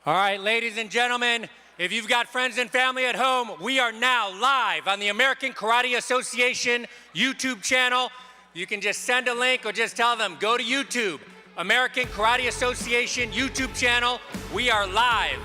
All right, ladies and gentlemen, if you've got friends and family at home, we are now live on the American Karate Association YouTube channel. You can just send a link or just tell them, go to YouTube, American Karate Association YouTube channel. We are live.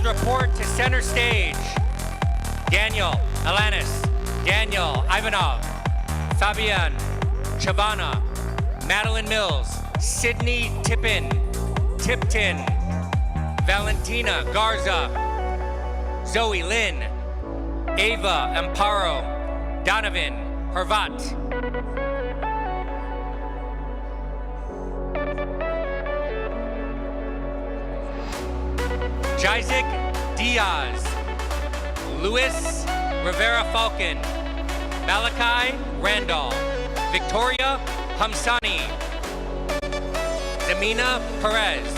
report to center stage. Daniel Alanis, Daniel Ivanov, Fabian Chavana, Madeline Mills, Sydney Tipton, Valentina Garza, Zoe Lynn, Ava Amparo, Donovan Hervat, Jaizik Diaz, Luis Rivera Falcon, Malachi Randall, Victoria Hamsani, Zamina Perez,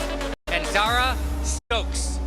and Zara Stokes.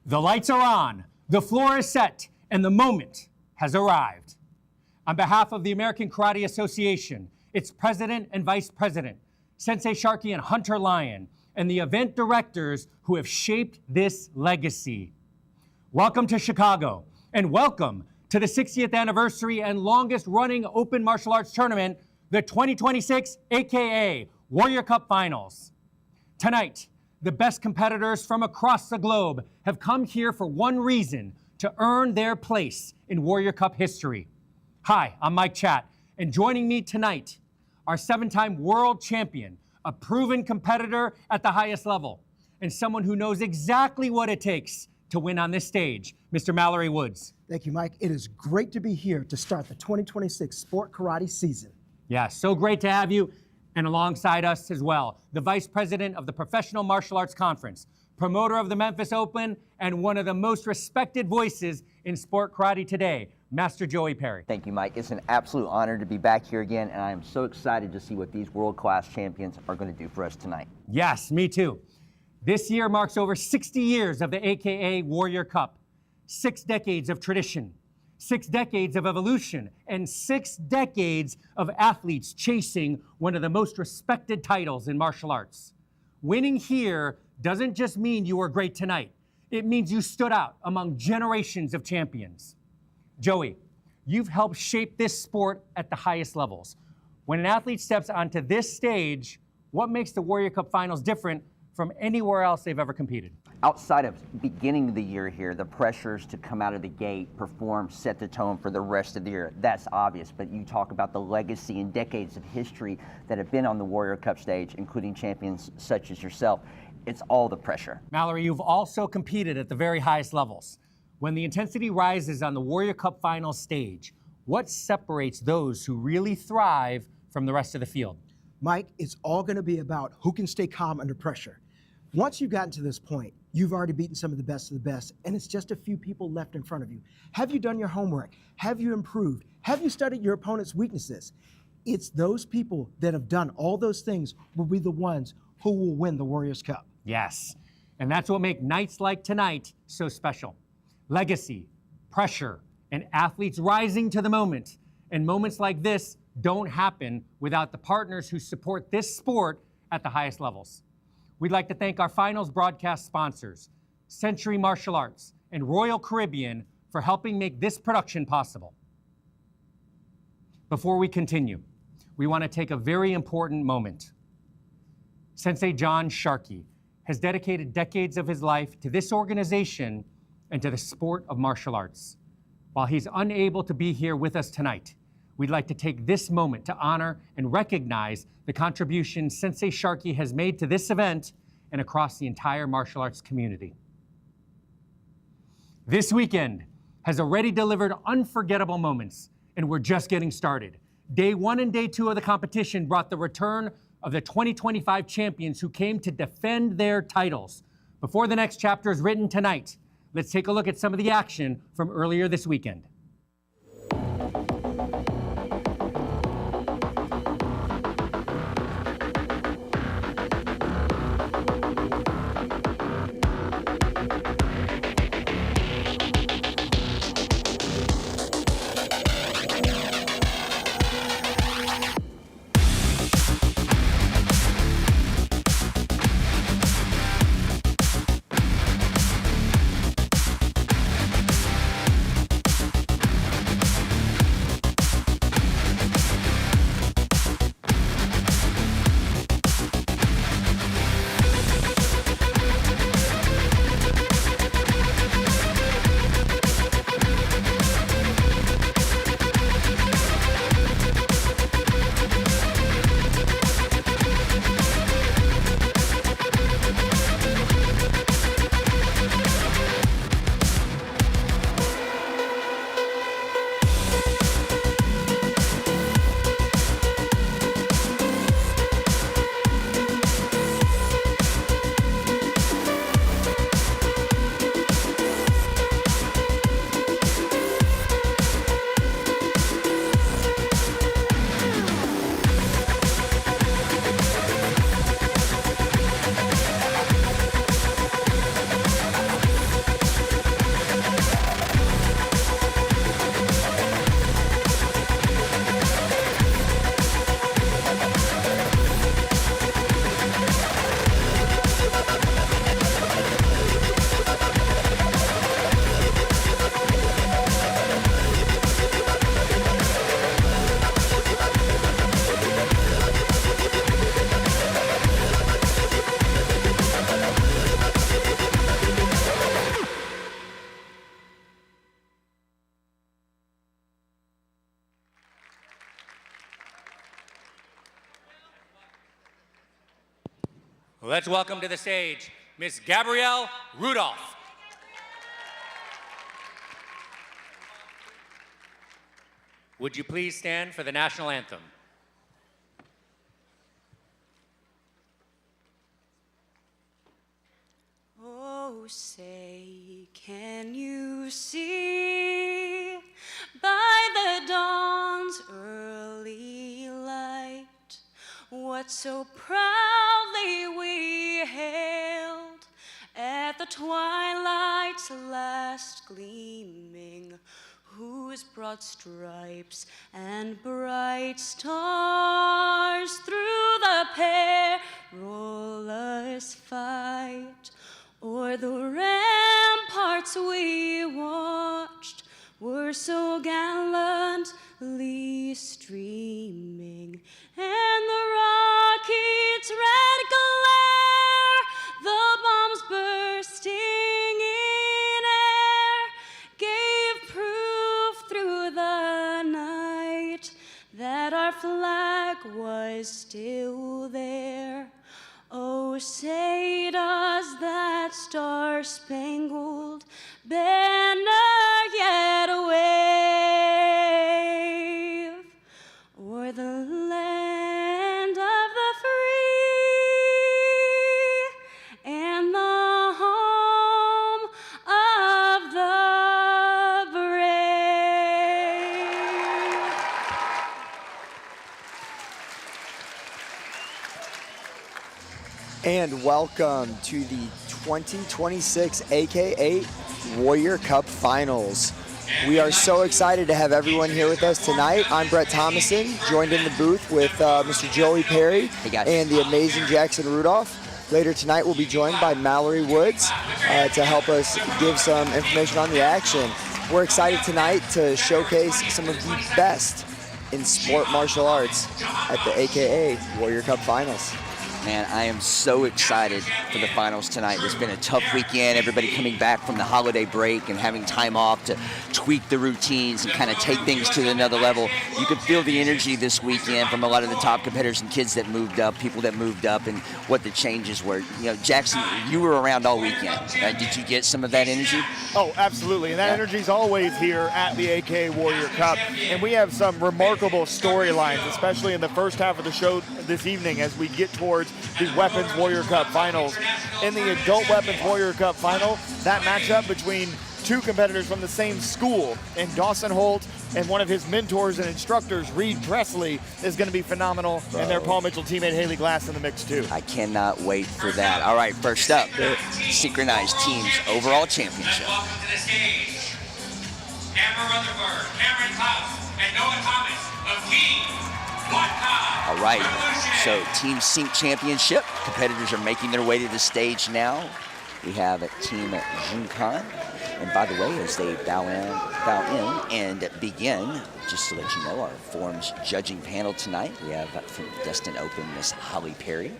The lights are on, the floor is set, and the moment has arrived. On behalf of the American Karate Association, its president and vice president, Sensei Sharkey and Hunter Lyon, and the event directors who have shaped this legacy. Welcome to Chicago, and welcome to the 60th anniversary and longest running open martial arts tournament, the 2026 AKA Warrior Cup Finals. Tonight, the best competitors from across the globe have come here for one reason: to earn their place in Warrior Cup history. Hi, I'm Mike Chatt, and joining me tonight, our 7-time world champion, a proven competitor at the highest level, and someone who knows exactly what it takes to win on this stage, Mr. Mallory Woods. Thank you, Mike. It is great to be here to start the 2026 Sport Karate season. Yeah, so great to have you. And alongside us as well, the Vice President of the Professional Martial Arts Conference, promoter of the Memphis Open, and one of the most respected voices in sport karate today, Master Joey Perry. Thank you, Mike. It's an absolute honor to be back here again, and I am so excited to see what these world-class champions are going to do for us tonight. Yes, me too. This year marks over 60 years of the AKA Warrior Cup, 6 decades of tradition, 6 decades of evolution, and 6 decades of athletes chasing one of the most respected titles in martial arts. Winning here doesn't just mean you were great tonight. It means you stood out among generations of champions. Joey, you've helped shape this sport at the highest levels. When an athlete steps onto this stage, what makes the Warrior Cup Finals different from anywhere else they've ever competed? Outside of beginning of the year here, the pressures to come out of the gate, perform, set the tone for the rest of the year, that's obvious. But you talk about the legacy and decades of history that have been on the Warrior Cup stage, including champions such as yourself. It's all the pressure. Mallory, you've also competed at the very highest levels. When the intensity rises on the Warrior Cup Finals stage, what separates those who really thrive from the rest of the field? Mike, it's all going to be about who can stay calm under pressure. Once you've gotten to this point, you've already beaten some of the best, and it's just a few people left in front of you. Have you done your homework? Have you improved? Have you studied your opponent's weaknesses? It's those people that have done all those things will be the ones who will win the Warriors Cup. Yes, and that's what makes nights like tonight so special. Legacy, pressure, and athletes rising to the moment. And moments like this don't happen without the partners who support this sport at the highest levels. We'd like to thank our finals broadcast sponsors, Century Martial Arts and Royal Caribbean, for helping make this production possible. Before we continue, we want to take a very important moment. Sensei John Sharkey has dedicated decades of his life to this organization and to the sport of martial arts. While he's unable to be here with us tonight, we'd like to take this moment to honor and recognize the contribution Sensei Sharkey has made to this event and across the entire martial arts community. This weekend has already delivered unforgettable moments, and we're just getting started. Day 1 and Day 2 of the competition brought the return of the 2025 champions who came to defend their titles. Before the next chapter is written tonight, let's take a look at some of the action from earlier this weekend. Let's welcome to the stage Miss Gabrielle Rudolph. Would you please stand for the national anthem? Oh, say, can you see by the dawn's early light what so proudly we hailed at the twilight's last gleaming, whose broad stripes and bright stars through the perilous fight o'er the ramparts we watched were so gallantly streaming, and the rocket's red glare, the bombs bursting in air, gave proof through the night that our flag was still there. Oh, say does that star-spangled banner yet wave o'er the land of the free and the home of the brave? And welcome to the 2026 AKA Warrior Cup Finals. We are so excited to have everyone here with us tonight. I'm Brett Thomason, joined in the booth with Mr. Joey Perry and the amazing Jackson Rudolph. Later tonight, we'll be joined by Mallory Woods to help us give some information on the action. We're excited tonight to showcase some of the best in sport martial arts at the AKA Warrior Cup Finals. Man, I am so excited for the finals tonight. It's been a tough weekend. Everybody coming back from the holiday break and having time off to tweak the routines and kind of take things to another level. You could feel the energy this weekend from a lot of the top competitors and kids that moved up, people that moved up, and what the changes were. You know, Jackson, you were around all weekend. Did you get some of that energy? Oh, absolutely. And that energy is always here at the AK Warrior Cup. And we have some remarkable storylines, especially in the first half of the show this evening as we get towards the Weapons Warrior Cup Finals. In the Adult Weapons Warrior Cup Final, that matchup between two competitors from the same school, and Dawson Holt and one of his mentors and instructors, Reed Presley, is going to be phenomenal, and their Paul Mitchell teammate Haley Glass in the mix too. I cannot wait for that. All right, first up, the Synchronized Team's Overall Championship. Welcome to the stage, Amber Rutherford, Cameron Klaus, and Noah Thomas of Team One-Con. All right, so Team Sync Championship. Competitors are making their way to the stage now. We have Team One-Con. And by the way, as they bow in and begin, just to let you know, our forms judging panel tonight, we have from the Destin Open, Miss Holly Perry.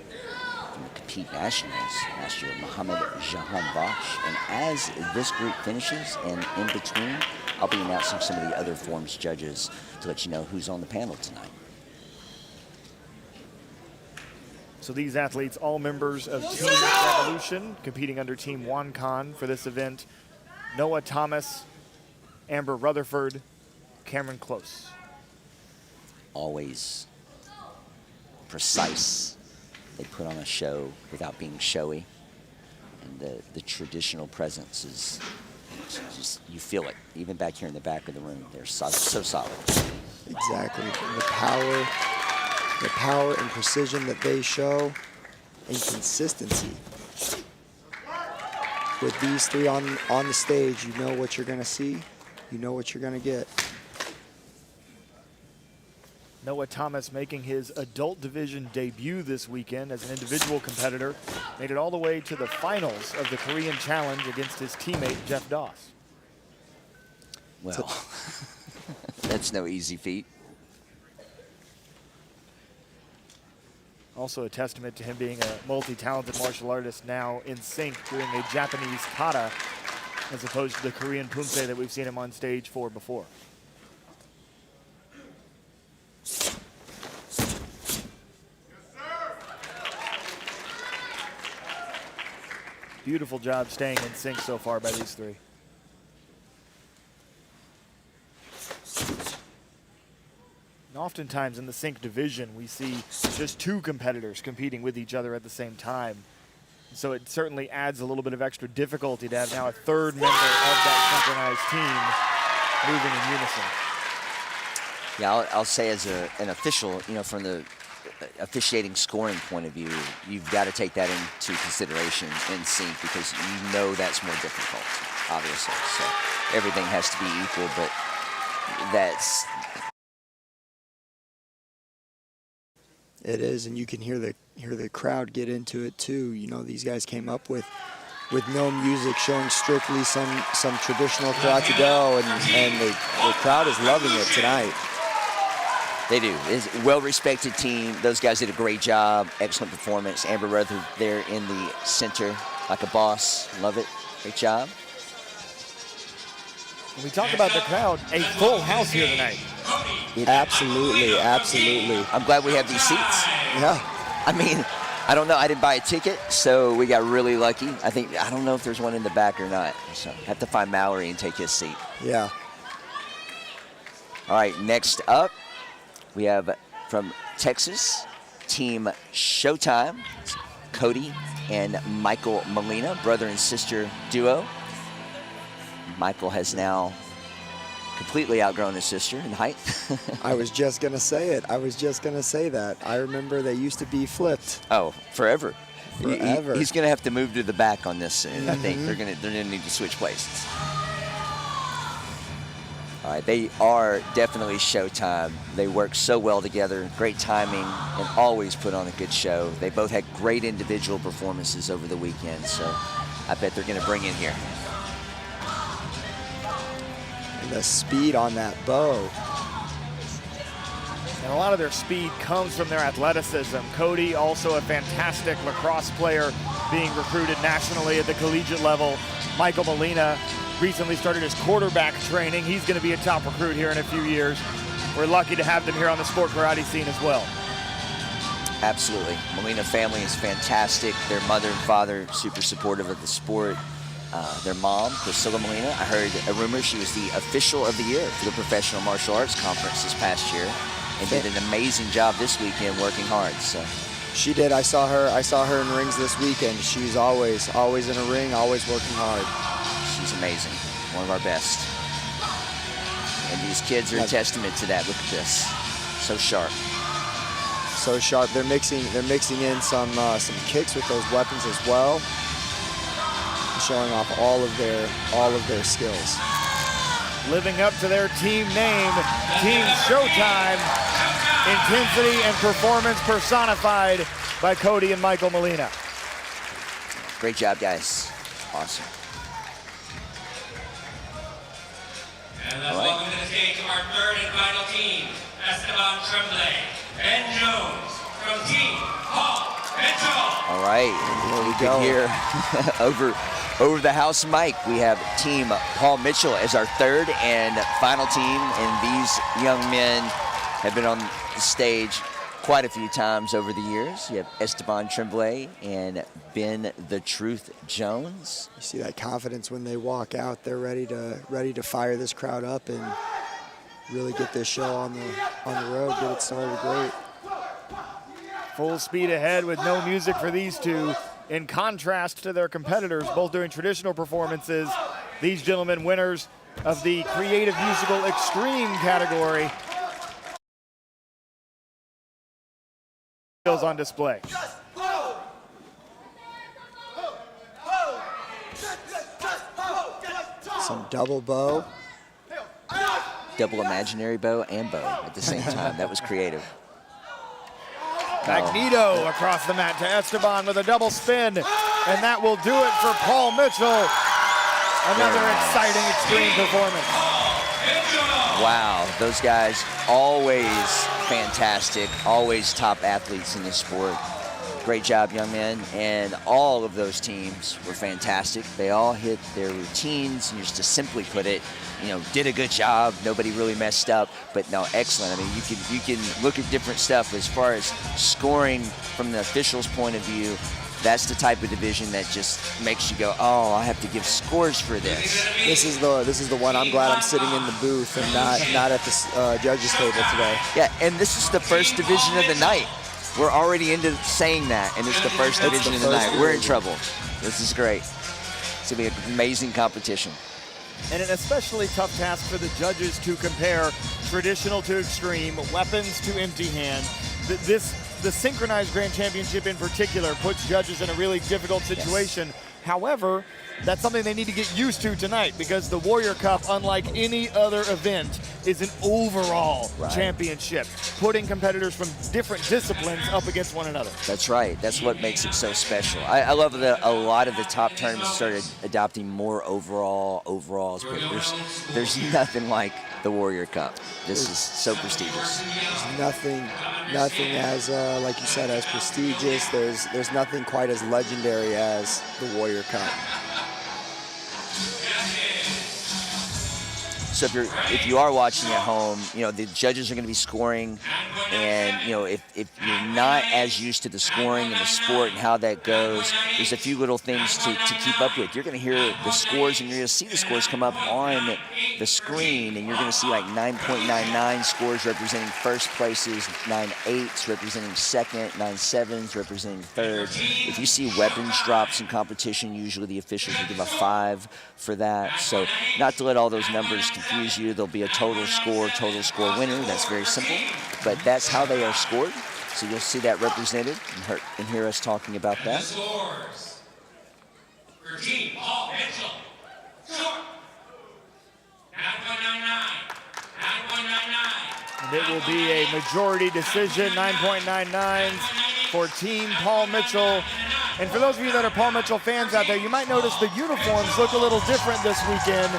From the Compete Nationals, Master Mohammed Jahan Bosch. And as this group finishes and in between, I'll be announcing some of the other forms judges to let you know who's on the panel tonight. So these athletes, all members of Team Revolution, competing under Team One-Con for this event. Noah Thomas, Amber Rutherford, Cameron Close. Always precise. They put on a show without being showy. And the traditional presence is just, you feel it. Even back here in the back of the room, they're so solid. Exactly. The power and precision that they show, and consistency. With these three on the stage, you know what you're going to see, you know what you're going to get. Noah Thomas making his adult division debut this weekend as an individual competitor. Made it all the way to the finals of the Korean Challenge against his teammate, Jeff Doss. Well, that's no easy feat. Also a testament to him being a multi-talented martial artist now in sync, doing a Japanese kata as opposed to the Korean pumse that we've seen him on stage for before. Beautiful job staying in sync so far by these three. And oftentimes in the sync division, we see just two competitors competing with each other at the same time. So it certainly adds a little bit of extra difficulty to have now a third member of that synchronized team moving in unison. Yeah, I'll say as an official, you know, from the officiating scoring point of view, you've got to take that into consideration in sync because you know that's more difficult, obviously. So everything has to be equal, but that's... It is, and you can hear the crowd get into it too. You know, these guys came up with no music, showing strictly some traditional karate do, and the crowd is loving it tonight. They do. It's a well-respected team. Those guys did a great job. Excellent performance. Amber Ruther there in the center like a boss. Love it. Great job. When we talk about the crowd, a full house here tonight. Absolutely, absolutely. I'm glad we have these seats. Yeah. I mean, I don't know. I didn't buy a ticket, so we got really lucky. I don't know if there's one in the back or not. So I have to find Mallory and take his seat. Yeah. All right, next up, we have from Texas, Team Showtime, Cody and Michael Molina, brother and sister duo. Michael has now completely outgrown his sister in height. I was just going to say it. I was just going to say that. I remember they used to be flipped. Oh, forever. Forever. He's going to have to move to the back on this, and I think they're going to need to switch places. All right, they are definitely Showtime. They work so well together, great timing, and always put on a good show. They both had great individual performances over the weekend, so I bet they're going to bring in here. And the speed on that bow. And a lot of their speed comes from their athleticism. Cody, also a fantastic lacrosse player, being recruited nationally at the collegiate level. Michael Molina recently started his quarterback training. He's going to be a top recruit here in a few years. We're lucky to have them here on the sport karate scene as well. Absolutely. Molina family is fantastic. Their mother and father super supportive of the sport. Their mom, Priscilla Molina, I heard a rumor she was the official of the year for the Professional Martial Arts Conference this past year and did an amazing job this weekend working hard. So She did. I saw her in rings this weekend. She's always in a ring, always working hard. she's amazing. One of our best. And these kids are a testament to that. Look at this. So sharp. So sharp. They're mixing in some kicks with those weapons as well, showing off all of their skills. Living up to their team name, Team Showtime. Intensity and performance personified by Cody and Michael Molina. Great job, guys. Awesome. And let's welcome to the stage our third and final team, Esteban Tremblay and Jones from Team Paul Mitchell. All right, There we you go. can hear over the house mic, we have Team Paul Mitchell as our third and final team, and these young men have been on the stage quite a few times over the years. You have Esteban Tremblay and Ben the Truth Jones. You see that confidence when they walk out. They're ready to fire this crowd up and really get this show on the road, get it started great. Full speed ahead with no music for these two. In contrast to their competitors, both doing traditional performances, these gentlemen winners of the Creative Musical Extreme category. Skills on display. Some double bow. Double imaginary bow and bow at the same time. That was creative. Magneto across the mat to Esteban with a double spin, and that will do it for Paul Mitchell. Another exciting extreme performance. Wow, those guys always fantastic, always top athletes in this sport. Great job, young men, and all of those teams were fantastic. They all hit their routines, and just to simply put it, did a good job. Nobody really messed up, but no, excellent. I mean, you can look at different stuff as far as scoring from the officials' point of view. That's the type of division that just makes you go, oh, I have to give scores for this. This is the one. I'm glad I'm sitting in the booth and not at the judges table today. Yeah, and this is the first division of the night. We're already into saying that, and it's the first division of the night. We're in trouble. This is great. It's going to be an amazing competition. And an especially tough task for the judges to compare traditional to extreme, weapons to empty hand. The Synchronized Grand Championship in particular puts judges in a really difficult situation. Yes. However, that's something they need to get used to tonight, because the Warrior Cup, unlike any other event, is an overall championship, putting competitors from different disciplines up against one another. That's right. That's what makes it so special. I love that a lot of the top tournaments started adopting more overalls, but there's nothing like the Warrior Cup. This is so prestigious. There's nothing as, like you said, as prestigious. There's nothing quite as legendary as the Warrior Cup. So if you are watching at home, the judges are going to be scoring, and if you're not as used to the scoring and the sport and how that goes, there's a few little things to keep up with. You're going to hear the scores, and you're going to see the scores come up on the screen, and you're going to see like 9.99 scores representing first places, 9.8s representing second, 9.7s representing third. If you see weapons drops in competition, usually the officials will give a 5 for that. So not to let all those numbers confuse you. There'll be a total score winner. That's very simple, but that's how they are scored. So you'll see that represented and hear us talking about that. The scores for Team Paul Mitchell. Short. 9.99. 9.99. And it will be a majority decision, 9.99s for Team Paul Mitchell. And for those of you that are Paul Mitchell fans out there, you might notice the uniforms look a little different this weekend.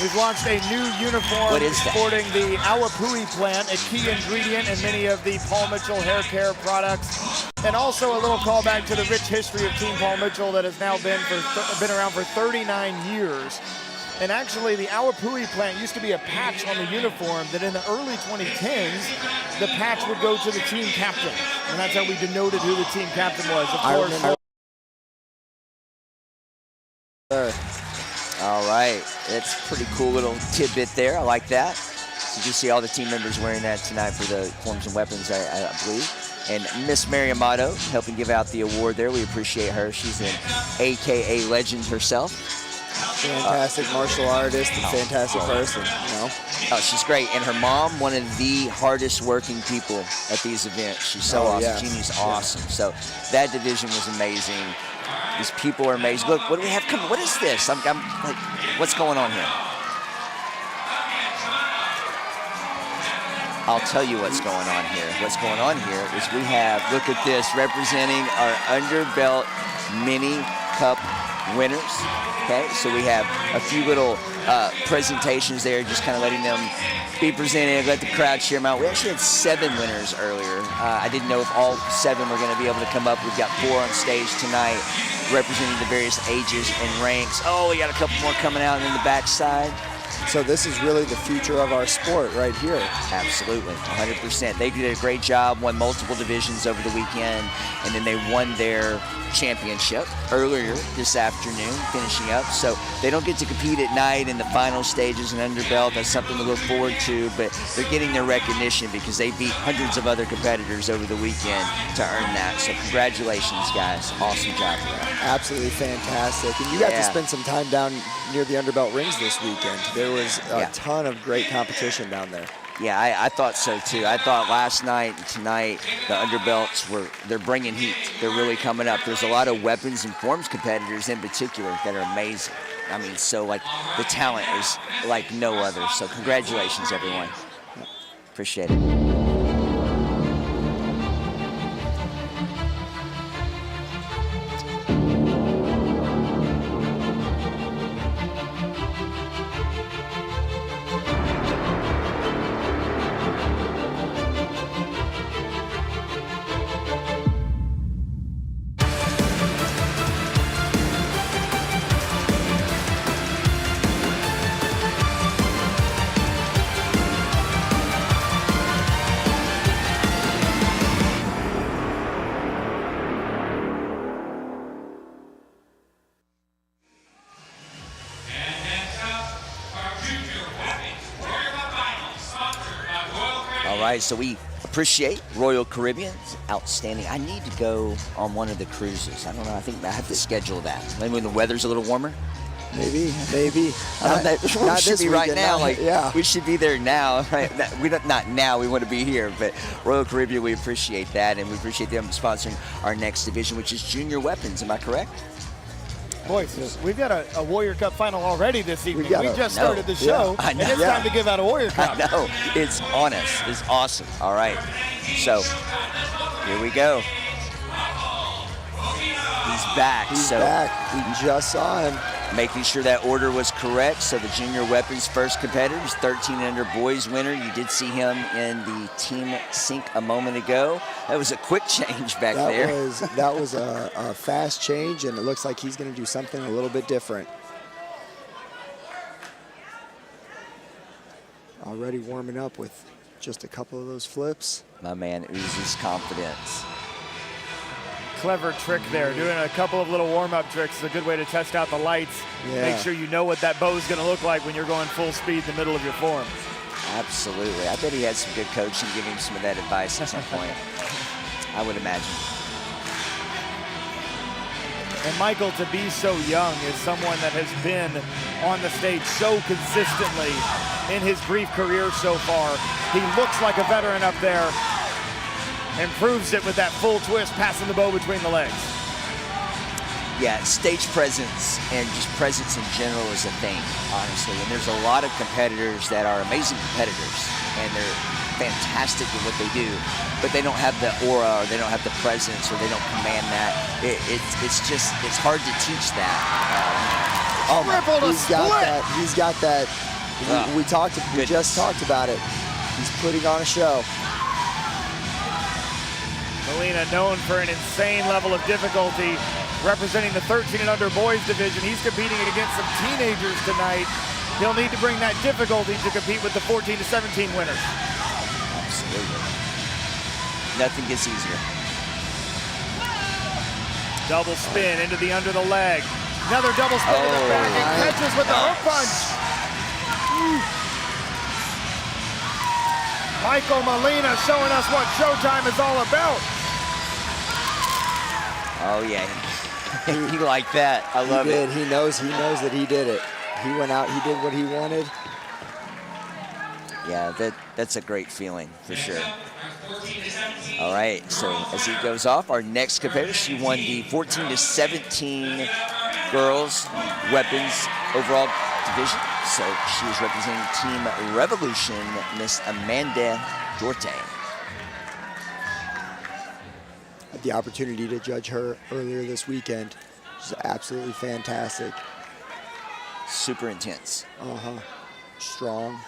We've launched a new uniform sporting the Awapui plant, a key ingredient in many of the Paul Mitchell hair care products. And also a little callback to the rich history of Team Paul Mitchell that has now been around for 39 years. And actually, the Awapui plant used to be a patch on the uniform that in the early 2010s, the patch would go to the team captain. And that's how we denoted who the team captain was. Of course. All right, that's a pretty cool little tidbit there. I like that. So you see all the team members wearing that tonight for the Forms and Weapons, I believe. And Miss Mary Amato helping give out the award there. We appreciate her. She's an AKA legend herself. Fantastic martial artist and fantastic person, Oh, she's great. And her mom, one of the hardest working people at these events. She's so awesome. Yeah. Jeannie's awesome. So that division was amazing. These people are amazing. Look, what do we have coming? What is this? I'm like, what's going on here? I'll tell you what's going on here. What's going on here is we have, look at this, representing our underbelt mini cup winners. Okay, so we have a few little presentations there, just kind of letting them be presented, let the crowd cheer them out. We actually had 7 winners earlier. I didn't know if all 7 were going to be able to come up. We've got 4 on stage tonight, representing the various ages and ranks. Oh, we got a couple more coming out in the backside. So this is really the future of our sport right here. Absolutely, 100%. They did a great job, won multiple divisions over the weekend, and then they won their championship earlier this afternoon, finishing up. So they don't get to compete at night in the final stages and underbelt. That's something to look forward to, but they're getting their recognition because they beat hundreds of other competitors over the weekend to earn that. So congratulations, guys. Awesome job for that. Absolutely fantastic. And you got to spend some time down near the underbelt rings this weekend. There was a ton of great competition down there. Yeah, I thought so too. I thought last night and tonight the underbelts they're bringing heat. They're really coming up. There's a lot of weapons and forms competitors in particular that are amazing. I mean, so like the talent is like no other. So congratulations, everyone. Appreciate it. right, so we appreciate Royal Caribbean's outstanding. I need to go on one of the cruises. I don't know. I think I have to schedule that. Maybe when the weather's a little warmer. Maybe. Not this right weekend, now. yeah. We should be there now, right? Not now. We want to be here, but Royal Caribbean, we appreciate that, and we appreciate them sponsoring our next division, which is junior weapons. Am I correct? Boys, we've got a Warrior Cup final already this evening. We just started the show, I know. and it's time to give out a Warrior Cup. I know. It's on us. It's awesome. All right. So, here we go. He's back. He's back. We just saw him. Making sure that order was correct. So the junior weapons first competitor is 13 and under boys winner. You did see him in the team sync a moment ago. That was a quick change back there. That was a fast change, and it looks like he's going to do something a little bit different. Already warming up with just a couple of those flips. My man oozes confidence. Clever trick there. Doing a couple of little warm-up tricks is a good way to test out the lights. Yeah. Make sure you know what that bow is going to look like when you're going full speed in the middle of your form. Absolutely. I bet he had some good coaching, giving him some of that advice at some point. I would imagine. And Michael, to be so young, is someone that has been on the stage so consistently in his brief career so far. He looks like a veteran up there. Improves it with that full twist, passing the bow between the legs. Yeah, stage presence and just presence in general is a thing, honestly. And there's a lot of competitors that are amazing competitors, and they're fantastic at what they do, but they don't have the aura, or they don't have the presence, or they don't command that. It's hard to teach that. He's got that. We just talked about it. He's putting on a show. Molina, known for an insane level of difficulty, representing the 13 and under boys division. He's competing against some teenagers tonight. He'll need to bring that difficulty to compete with the 14 to 17 winners. Absolutely. Nothing gets easier. Double spin into the under the leg. Another double spin to the back and catches with the hook punch. Michael Molina showing us what Showtime is all about. Oh yeah, he liked that. I love it. He knows that he did it. He went out, he did what he wanted. Yeah, that's a great feeling for sure. All right, so as he goes off, our next competitor, she won the 14 to 17 girls weapons overall division. So she is representing Team Revolution, Miss Amanda Dorte. Had the opportunity to judge her earlier this weekend. She's absolutely fantastic. Super intense. Strong.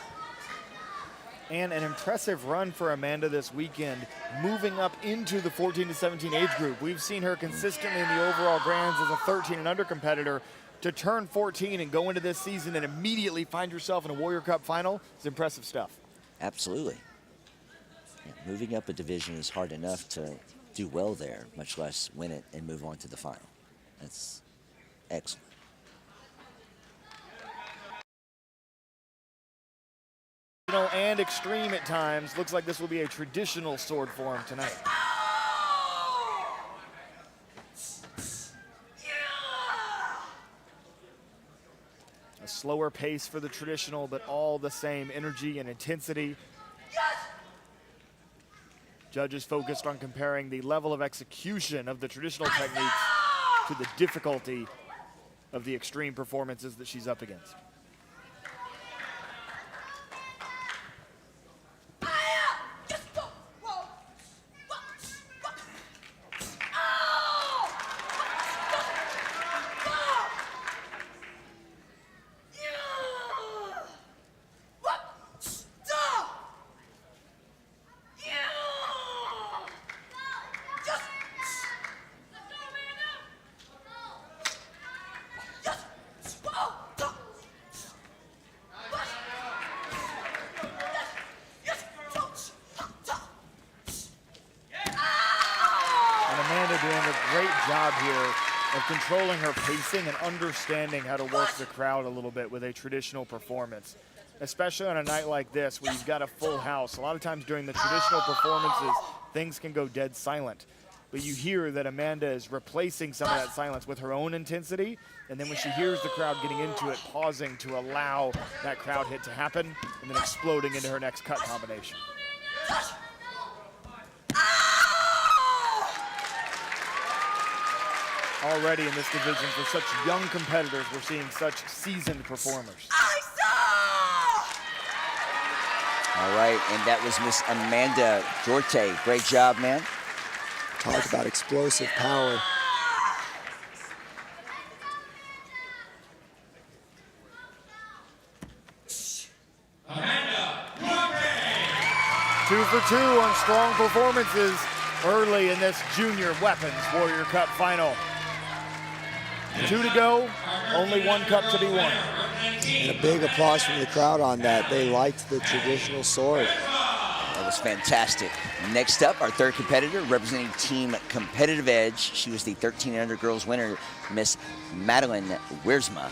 And an impressive run for Amanda this weekend, moving up into the 14 to 17 age group. We've seen her consistently in the overall grands as a 13 and under competitor. To turn 14 and go into this season and immediately find yourself in a Warrior Cup final is impressive stuff. Absolutely. Yeah, moving up a division is hard enough to do well there, much less win it and move on to the final. That's excellent. And extreme at times. Looks like this will be a traditional sword form tonight. A slower pace for the traditional, but all the same energy and intensity. Judges focused on comparing the level of execution of the traditional techniques to the difficulty of the extreme performances that she's up against. Controlling her pacing and understanding how to work the crowd a little bit with a traditional performance. especially on a night like this where you've got a full house. A lot of times during the traditional performances, things can go dead silent. But you hear that Amanda is replacing some of that silence with her own intensity, and then when she hears the crowd getting into it, pausing to allow that crowd hit to happen, and then exploding into her next cut combination. Already in this division, for such young competitors, we're seeing such seasoned performers. All right, and that was Miss Amanda Jorte. Great job, man. Talk about explosive power. Amanda Jorte. 2 for 2 on strong performances early in this Junior Weapons Warrior Cup final. 2 to go, only 1 cup to be won. And a big applause from the crowd on that. They liked the traditional sword. That was fantastic. Next up, our third competitor representing Team Competitive Edge. She was the 1300 girls winner, Miss Madeline Wiersma.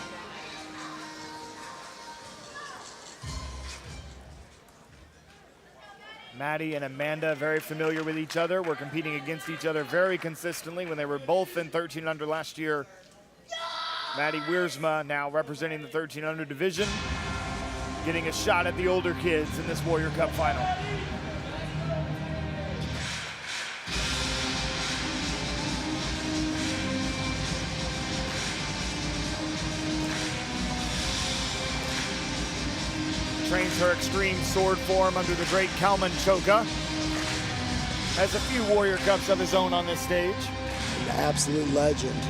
Maddie and Amanda very familiar with each other. Were competing against each other very consistently when they were both in 1300 last year. Maddie Wiersma now representing the 1300 division, getting a shot at the older kids in this Warrior Cup final. Trains her extreme sword form under the great Kalman Choka. Has a few Warrior Cups of his own on this stage. An absolute legend.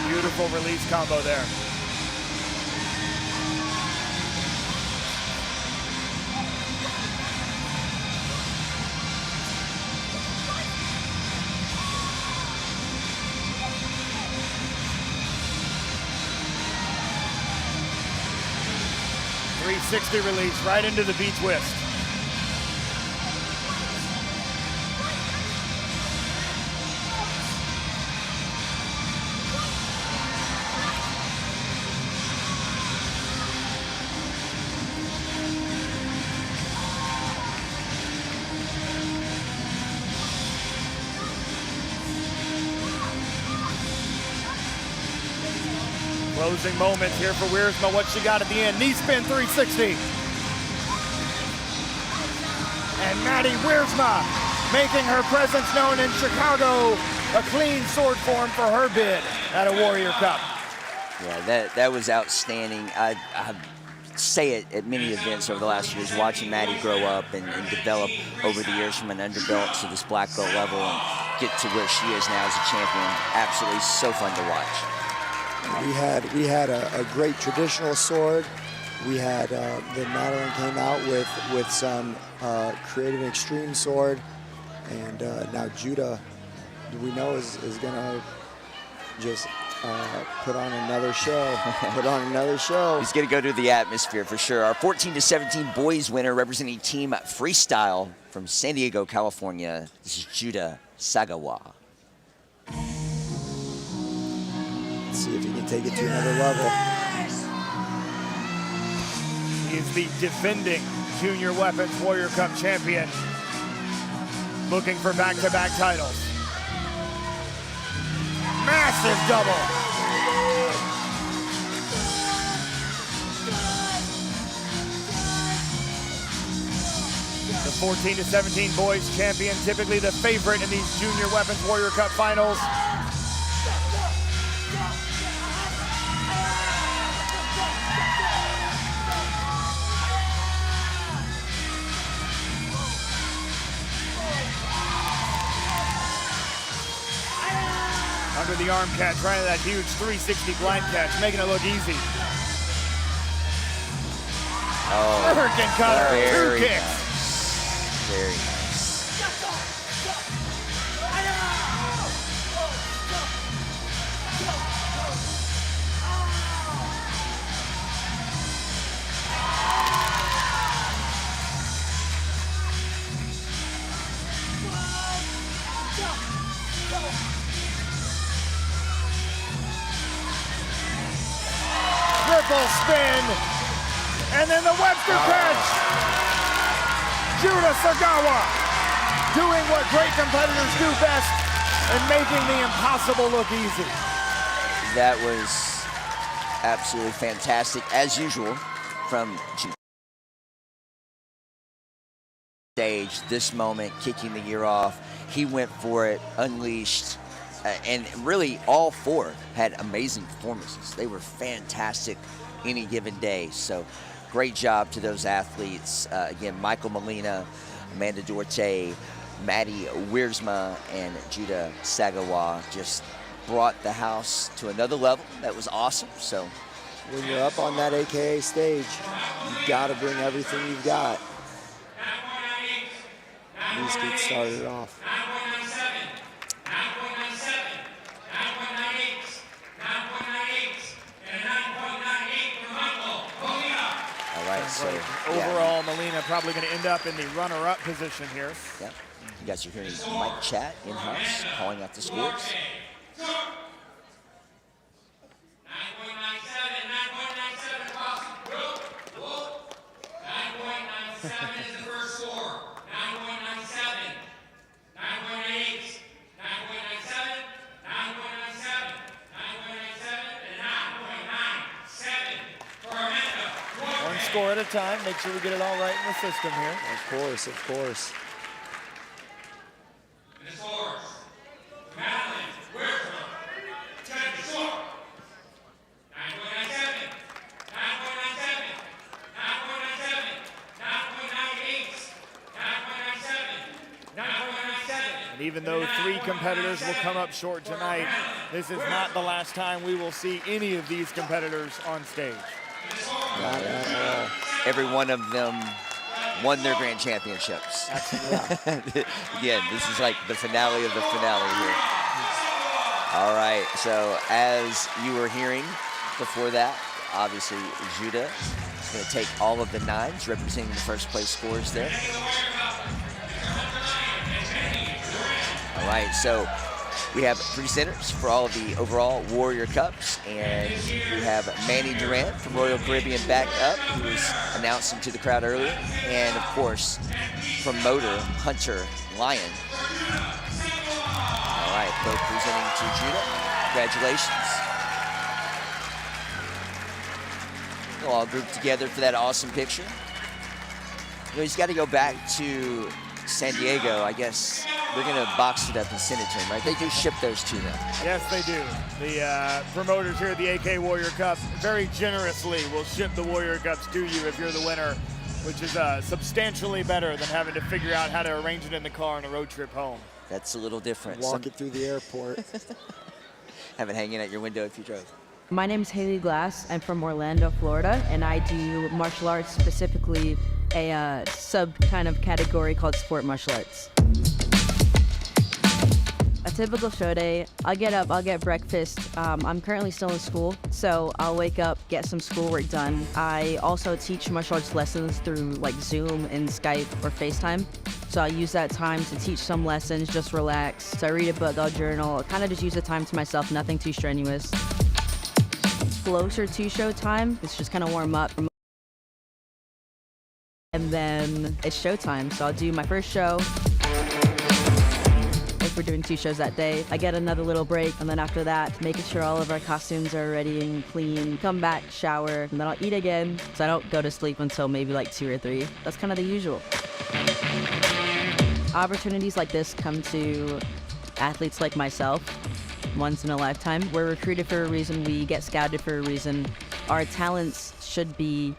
Beautiful release combo there. .360 release right into the V-twist. Closing moments here for Wiersma. What she got at the end. Knee spin 360. And Maddie Wiersma making her presence known in Chicago. A clean sword form for her bid at a Warrior Cup. Yeah, that was outstanding. I say it at many events over the last years, watching Maddie grow up and develop over the years from an underbelt to this black belt level and get to where she is now as a champion. Absolutely so fun to watch. We had a great traditional sword. We had the Madeline came out with some creative extreme sword, and now Judah, we know is gonna just put on another show. Put on another show. He's gonna go to the atmosphere for sure. Our 14-17 boys winner representing Team Freestyle from San Diego, California. This is Judah Sagawa. See if he can take it to another level. He is the defending Junior Weapons Warrior Cup champion, looking for back-to-back titles. Massive double. The 14-17 boys champion, typically the favorite in these Junior Weapons Warrior Cup finals. Under the arm catch, right into that huge 360 blind catch, making it look easy. Oh, Hurricane cutter, very 2 kicks. nice. Very nice. Triple spin, and then the Webster catch. Judah Sagawa doing what great competitors do best and making the impossible look easy. That was absolutely fantastic, as usual, from Judah. Stage, this moment, kicking the year off. He went for it, unleashed, and really all 4 had amazing performances. They were fantastic any given day. So great job to those athletes. Again, Michael Molina, Amanda Duarte, Maddie Wiersma, and Judah Sagawa just brought the house to another level. That was awesome. So When you're up on that AKA stage, you got to bring everything you've got. Let's get started off. all right, so Overall, Molina probably going to end up in the runner-up position here. yeah, you guys are hearing Mike Chat in-house calling out the scores. 9.97 is the first score. 9.97. 9.8. 9.97. 9.97. 9.97. And 9.97 for Amanda. One score at a time. Make sure we get it all right in the system here. Of course, of course. And the scores. Madeline Wiersma. 10 short. 9.97. 9.97. 9.97. 9.98. 9.97. 9.97. And even though 3 competitors will come up short tonight, this is not the last time we will see any of these competitors on stage. Not at all. Every one of them won their grand championships. Again, this is like the finale of the finale here. All right, so as you were hearing before that, obviously Judah is going to take all of the 9s, representing the first place scores there. All right, so we have presenters for all of the overall Warrior Cups, and we have Manny Durant from Royal Caribbean back up, who was announcing to the crowd earlier, and of course, promoter Hunter Lyon. All right, both presenting to Judah. Congratulations. We'll all group together for that awesome picture. You know, he's got to go back to San Diego, I guess. They're going to box it up and send it to him, right? They do ship those to them. Yes, they do. The promoters here at the AK Warrior Cup very generously will ship the Warrior Cups to you if you're the winner, which is substantially better than having to figure out how to arrange it in the car on a road trip home. That's a little different. Walk it through the airport. Have it hanging at your window if you drove. My name's Haley Glass. I'm from Orlando, Florida, and I do martial arts, specifically a sub kind of category called sport martial arts. A typical show day, I'll get up, I'll get breakfast. I'm currently still in school, so I'll wake up, get some schoolwork done. I also teach martial arts lessons through like Zoom and Skype or FaceTime. So I'll use that time to teach some lessons, just relax. So I read a book, I'll journal, kind of just use the time to myself, nothing too strenuous. Closer to show time, it's just kind of warm up. And then it's showtime, so I'll do my first show. If we're doing 2 shows that day, I get another little break, and then after that, making sure all of our costumes are ready and clean, come back, shower, and then I'll eat again, so I don't go to sleep until maybe like 2 or 3. That's kind of the usual. Opportunities like this come to athletes like myself once in a lifetime. We're recruited for a reason, we get scouted for a reason. Our talents should be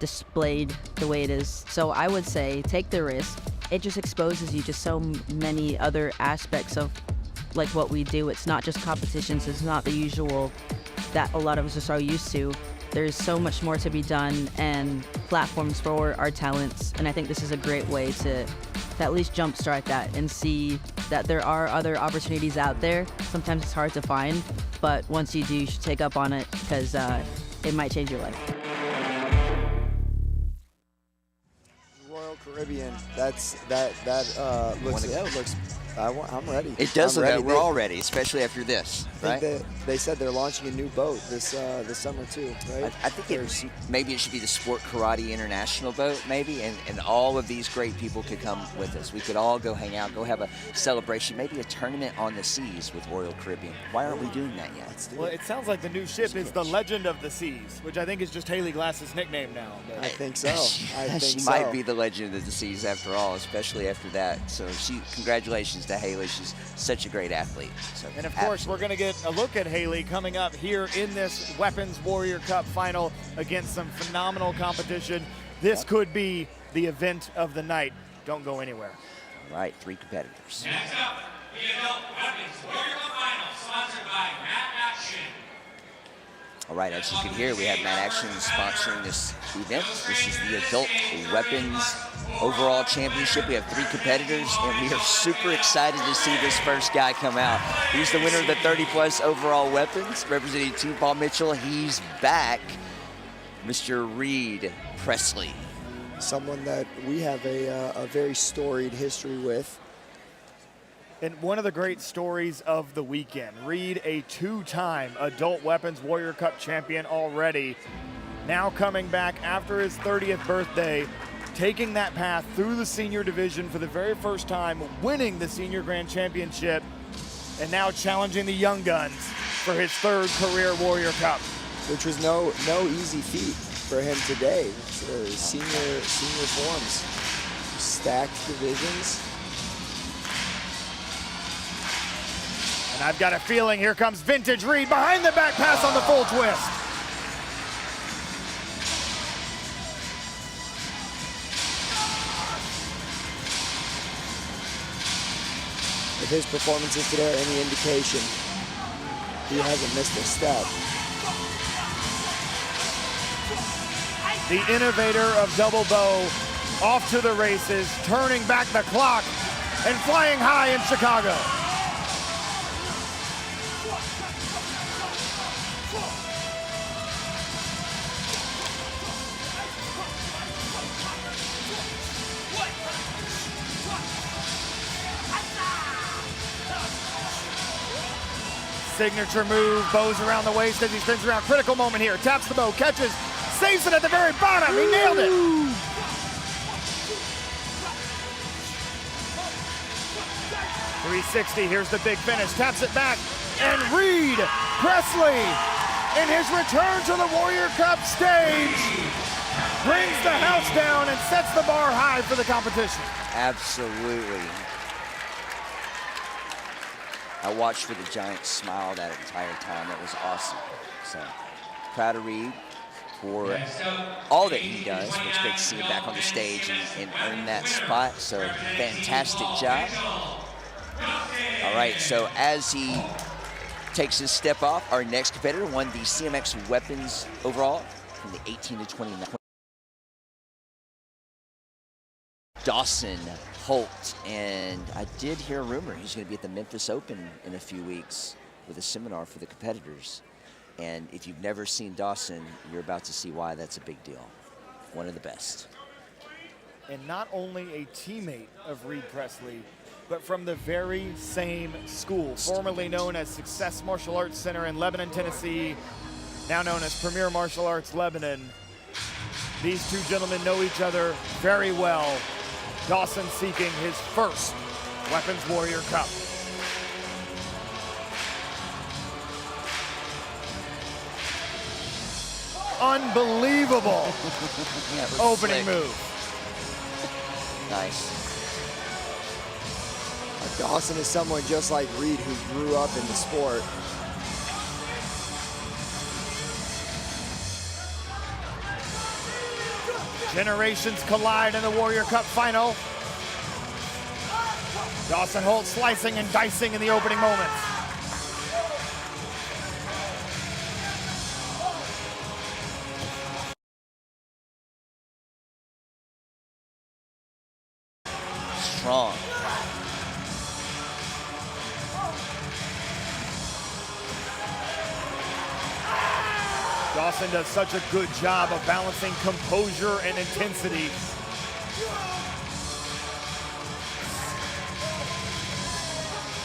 displayed the way it is. So I would say take the risk. It just exposes you to so many other aspects of like what we do. It's not just competitions. It's not the usual that a lot of us are so used to. There's so much more to be done and platforms for our talents. And I think this is a great way to at least jumpstart that and see that there are other opportunities out there. Sometimes it's hard to find, but once you do, you should take up on it because it might change your life. Royal Caribbean. Looks. I'm ready. It does I'm look ready. like we're all ready, especially after this, I right? think they said they're launching a new boat this summer too, right? I think maybe it should be the Sport Karate International boat, maybe, and all of these great people could come with us. We could all go hang out, go have a celebration, maybe a tournament on the seas with Royal Caribbean. Why aren't we doing that yet? Well, it sounds like the new ship is the Legend of the Seas, which I think is just Haley Glass's nickname now. But I think so. She might be the Legend of the Seas after all, especially after that. So congratulations to Haley. She's such a great athlete. So And of course, we're going to get a look at Haley coming up here in this Weapons Warrior Cup final against some phenomenal competition. This could be the event of the night. Don't go anywhere. All right, 3 competitors. Next up, the Adult Weapons Warrior Cup Final, sponsored by Matt Action. All right, as you can hear, we have Matt Action sponsoring this event. This is the Adult Weapons Overall Championship. We have 3 competitors, and we are super excited to see this first guy come out. He's the winner of the 30-plus overall weapons, representing Team Paul Mitchell. He's back, Mr. Reed Presley. Someone that we have a very storied history with. And one of the great stories of the weekend. Reed, a 2-time Adult Weapons Warrior Cup champion already, now coming back after his 30th birthday, taking that path through the senior division for the very first time, winning the senior grand championship, and now challenging the young guns for his 3rd career Warrior Cup. Which was no easy feat for him today. Senior forms, stacked divisions. And I've got a feeling here comes Vintage Reed behind the back pass on the full twist. If his performances today are any indication, he hasn't missed a step. The innovator of double bow off to the races, turning back the clock and flying high in Chicago. Signature move, bows around the waist as he spins around. Critical moment here, taps the bow, catches, saves it at the very bottom. He nailed it. .360, here's the big finish, taps it back, and Reed Presley, in his return to the Warrior Cup stage, brings the house down and sets the bar high for the competition. Absolutely. I watched with a giant smile that entire time. That was awesome. So proud of Reed for all that he does. It's great to see him back on the stage and earn that spot. So fantastic job. All right, so as he takes his step off, our next competitor won the CMX Weapons overall from the 18 to 29. Dawson Holt, and I did hear a rumor he's going to be at the Memphis Open in a few weeks with a seminar for the competitors. And if you've never seen Dawson, you're about to see why that's a big deal. One of the best. And not only a teammate of Reed Presley, but from the very same school, formerly known as Success Martial Arts Center in Lebanon, Tennessee, now known as Premier Martial Arts Lebanon. These two gentlemen know each other very well. Dawson seeking his first Weapons Warrior Cup. Unbelievable opening slick. move. Nice. Dawson is someone just like Reed who grew up in the sport. Generations collide in the Warrior Cup final. Dawson Holt slicing and dicing in the opening moments. Strong. Dawson does such a good job of balancing composure and intensity.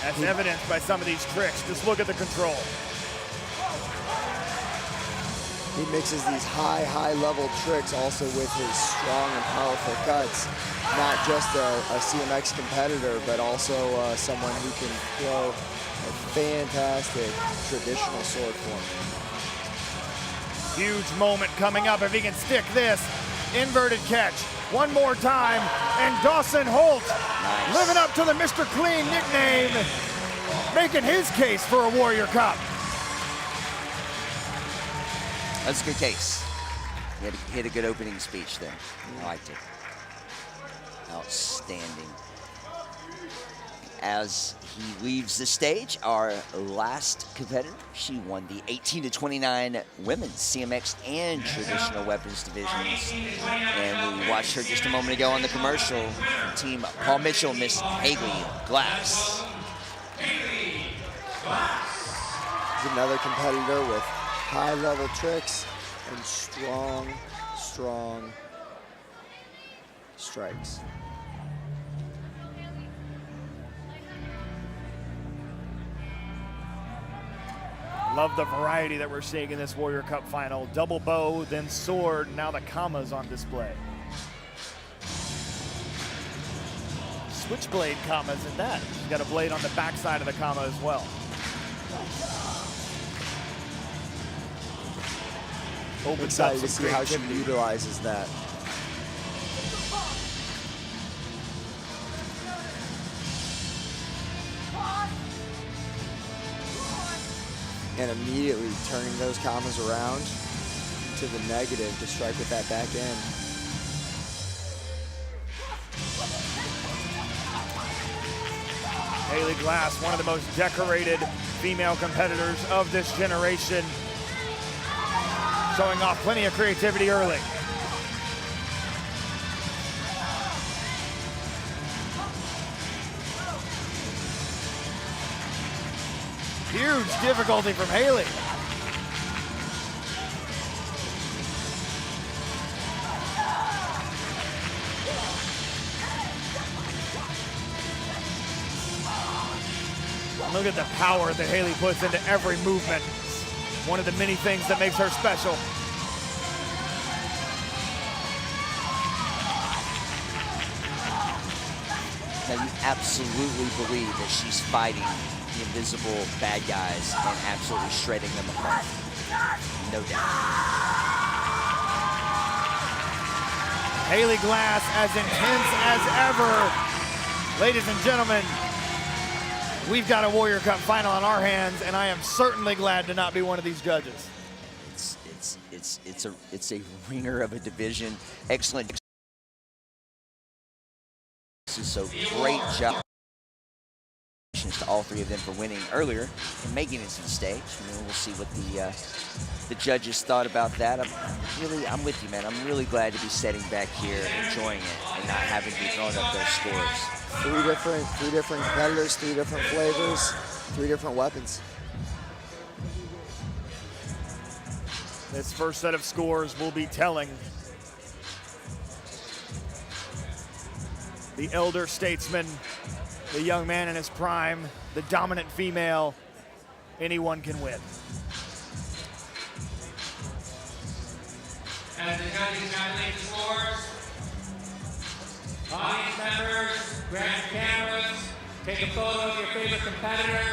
That's evidenced by some of these tricks. Just look at the control. He mixes these high level tricks also with his strong and powerful cuts. Not just a CMX competitor, but also someone who can throw a fantastic traditional sword form. Huge moment coming up if he can stick this. Inverted catch. One more time, and Dawson Holt, Nice. living up to the Mr. Clean nickname, making his case for a Warrior Cup. That's a good case. He had a good opening speech there. I liked it. Outstanding. As he leaves the stage, our last competitor, she won the 18 to 29 women's CMX and traditional weapons divisions. And we watched her just a moment ago on the commercial. Team Paul Mitchell, Miss Haley Glass. He's another competitor with high-level tricks and strong strikes. Love the variety that we're seeing in this Warrior Cup final. Double bow, then sword, now the commas on display. Switchblade commas in that. She's got a blade on the backside of the comma as well. I'm excited to see how she utilizes that. And immediately turning those commas around to the negative to strike with that back end. Haley Glass, one of the most decorated female competitors of this generation, showing off plenty of creativity early. Huge difficulty from Haley. Look at the power that Haley puts into every movement. One of the many things that makes her special. Now you absolutely believe that she's fighting the invisible bad guys and absolutely shredding them apart. No doubt. Haley Glass as intense as ever. Ladies and gentlemen, we've got a Warrior Cup final on our hands, and I am certainly glad to not be one of these judges. It's a ringer of a division. Excellent. So great job to all three of them for winning earlier and making it to the stage. I mean, we'll see what the judges thought about that. I'm with you, man. I'm really glad to be sitting back here, enjoying it, and not having to be throwing up those scores. Three different competitors, three different flavors, three different weapons. This first set of scores will be telling. The elder statesman, the young man in his prime, the dominant female, anyone can win. As the judges tabulate the scores, audience members, grab your cameras, take a photo of your favorite competitor,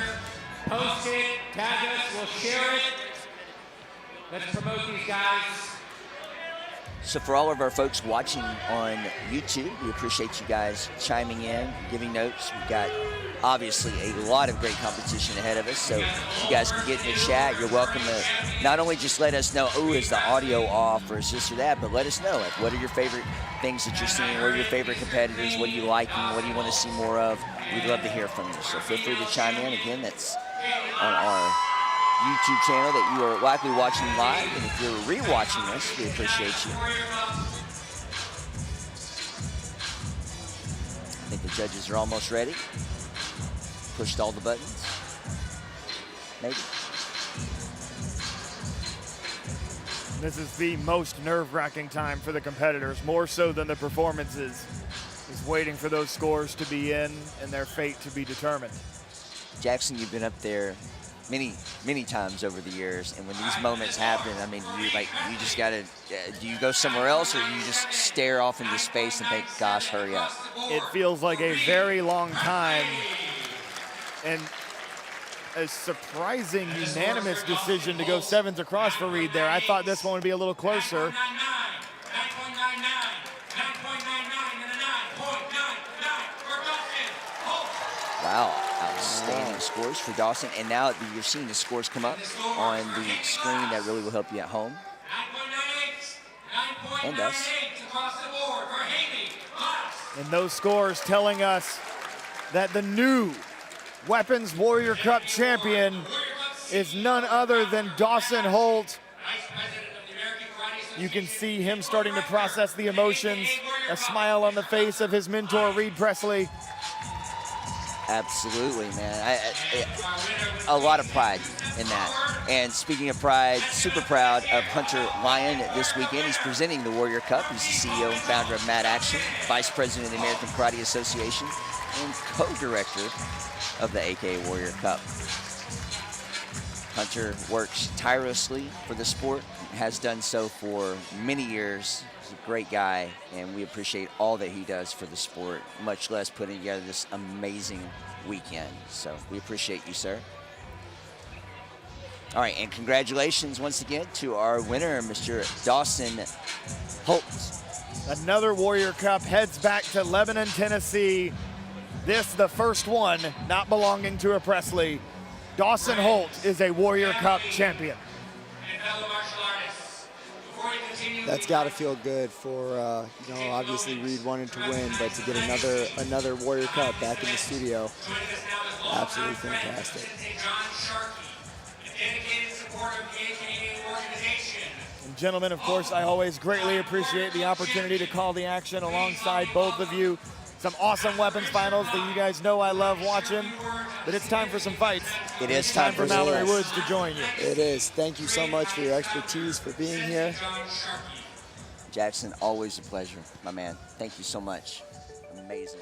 post it, tag us, we'll share it. Let's promote these guys. So for all of our folks watching on YouTube, we appreciate you guys chiming in, giving notes. We've got obviously a lot of great competition ahead of us, so you guys can get in the chat. You're welcome to not only just let us know, oh, is the audio off or is this or that, but let us know, like, what are your favorite things that you're seeing? What are your favorite competitors? What are you liking? What do you want to see more of? We'd love to hear from you, so feel free to chime in. Again, that's on our YouTube channel that you are likely watching live, and if you're re-watching us, we appreciate you. I think the judges are almost ready. Pushed all the buttons. Maybe. This is the most nerve-wracking time for the competitors, more so than the performances. Is waiting for those scores to be in and their fate to be determined. Jackson, you've been up there many times over the years, and when these moments happen, I mean, you just gotta, do you go somewhere else, or do you just stare off into space and think, gosh, hurry up? It feels like a very long time, and a surprising unanimous decision to go 7s across for Reed there. I thought this one would be a little closer. Wow, outstanding scores for Dawson. And now you're seeing the scores come up on the screen. That really will help you at home. And us. And those scores telling us that the new Weapons Warrior Cup champion is none other than Dawson Holt. You can see him starting to process the emotions, a smile on the face of his mentor, Reed Presley. Absolutely, man. A lot of pride in that. And speaking of pride, super proud of Hunter Lyon this weekend. He's presenting the Warrior Cup. He's the CEO and founder of Mad Action, Vice President of the American Karate Association, and co-director of the AKA Warrior Cup. Hunter works tirelessly for the sport, has done so for many years. He's a great guy, and we appreciate all that he does for the sport, much less putting together this amazing weekend. So we appreciate you, sir. All right, and congratulations once again to our winner, Mr. Dawson Holt. Another Warrior Cup heads back to Lebanon, Tennessee. This, the first one not belonging to a Presley. Dawson Holt is a Warrior Cup champion. That's got to feel good for, you know, obviously Reed wanted to win, but to get another Warrior Cup back in the studio, absolutely fantastic. And gentlemen, of course, I always greatly appreciate the opportunity to call the action alongside both of you. Some awesome weapons finals that you guys know I love watching, but it's time for some fights. It is time for Mallory Woods to join you. It is. Thank you so much for your expertise, for being here. Jackson, always a pleasure, my man. Thank you so much. Amazing.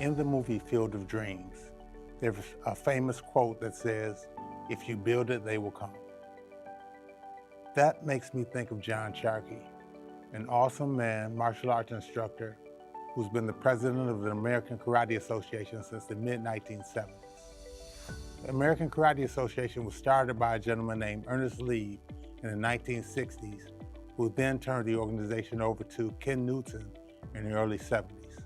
In the movie Field of Dreams, there's a famous quote that says, "If you build it, they will come." That makes me think of John Sharkey, an awesome man, martial arts instructor, who's been the president of the American Karate Association since the mid-1970s. The American Karate Association was started by a gentleman named Ernest Lee in the 1960s, who then turned the organization over to Ken Newton in the early 70s.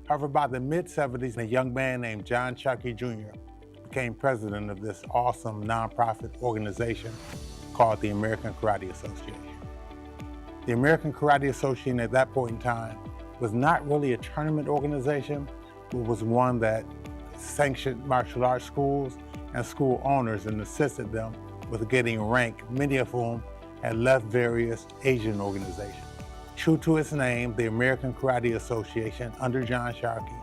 However, by the mid-70s, a young man named John Sharkey Jr. became president of this awesome nonprofit organization called the American Karate Association. The American Karate Association at that point in time was not really a tournament organization, but was one that sanctioned martial arts schools and school owners and assisted them with getting rank, many of whom had left various Asian organizations. True to its name, the American Karate Association under John Sharkey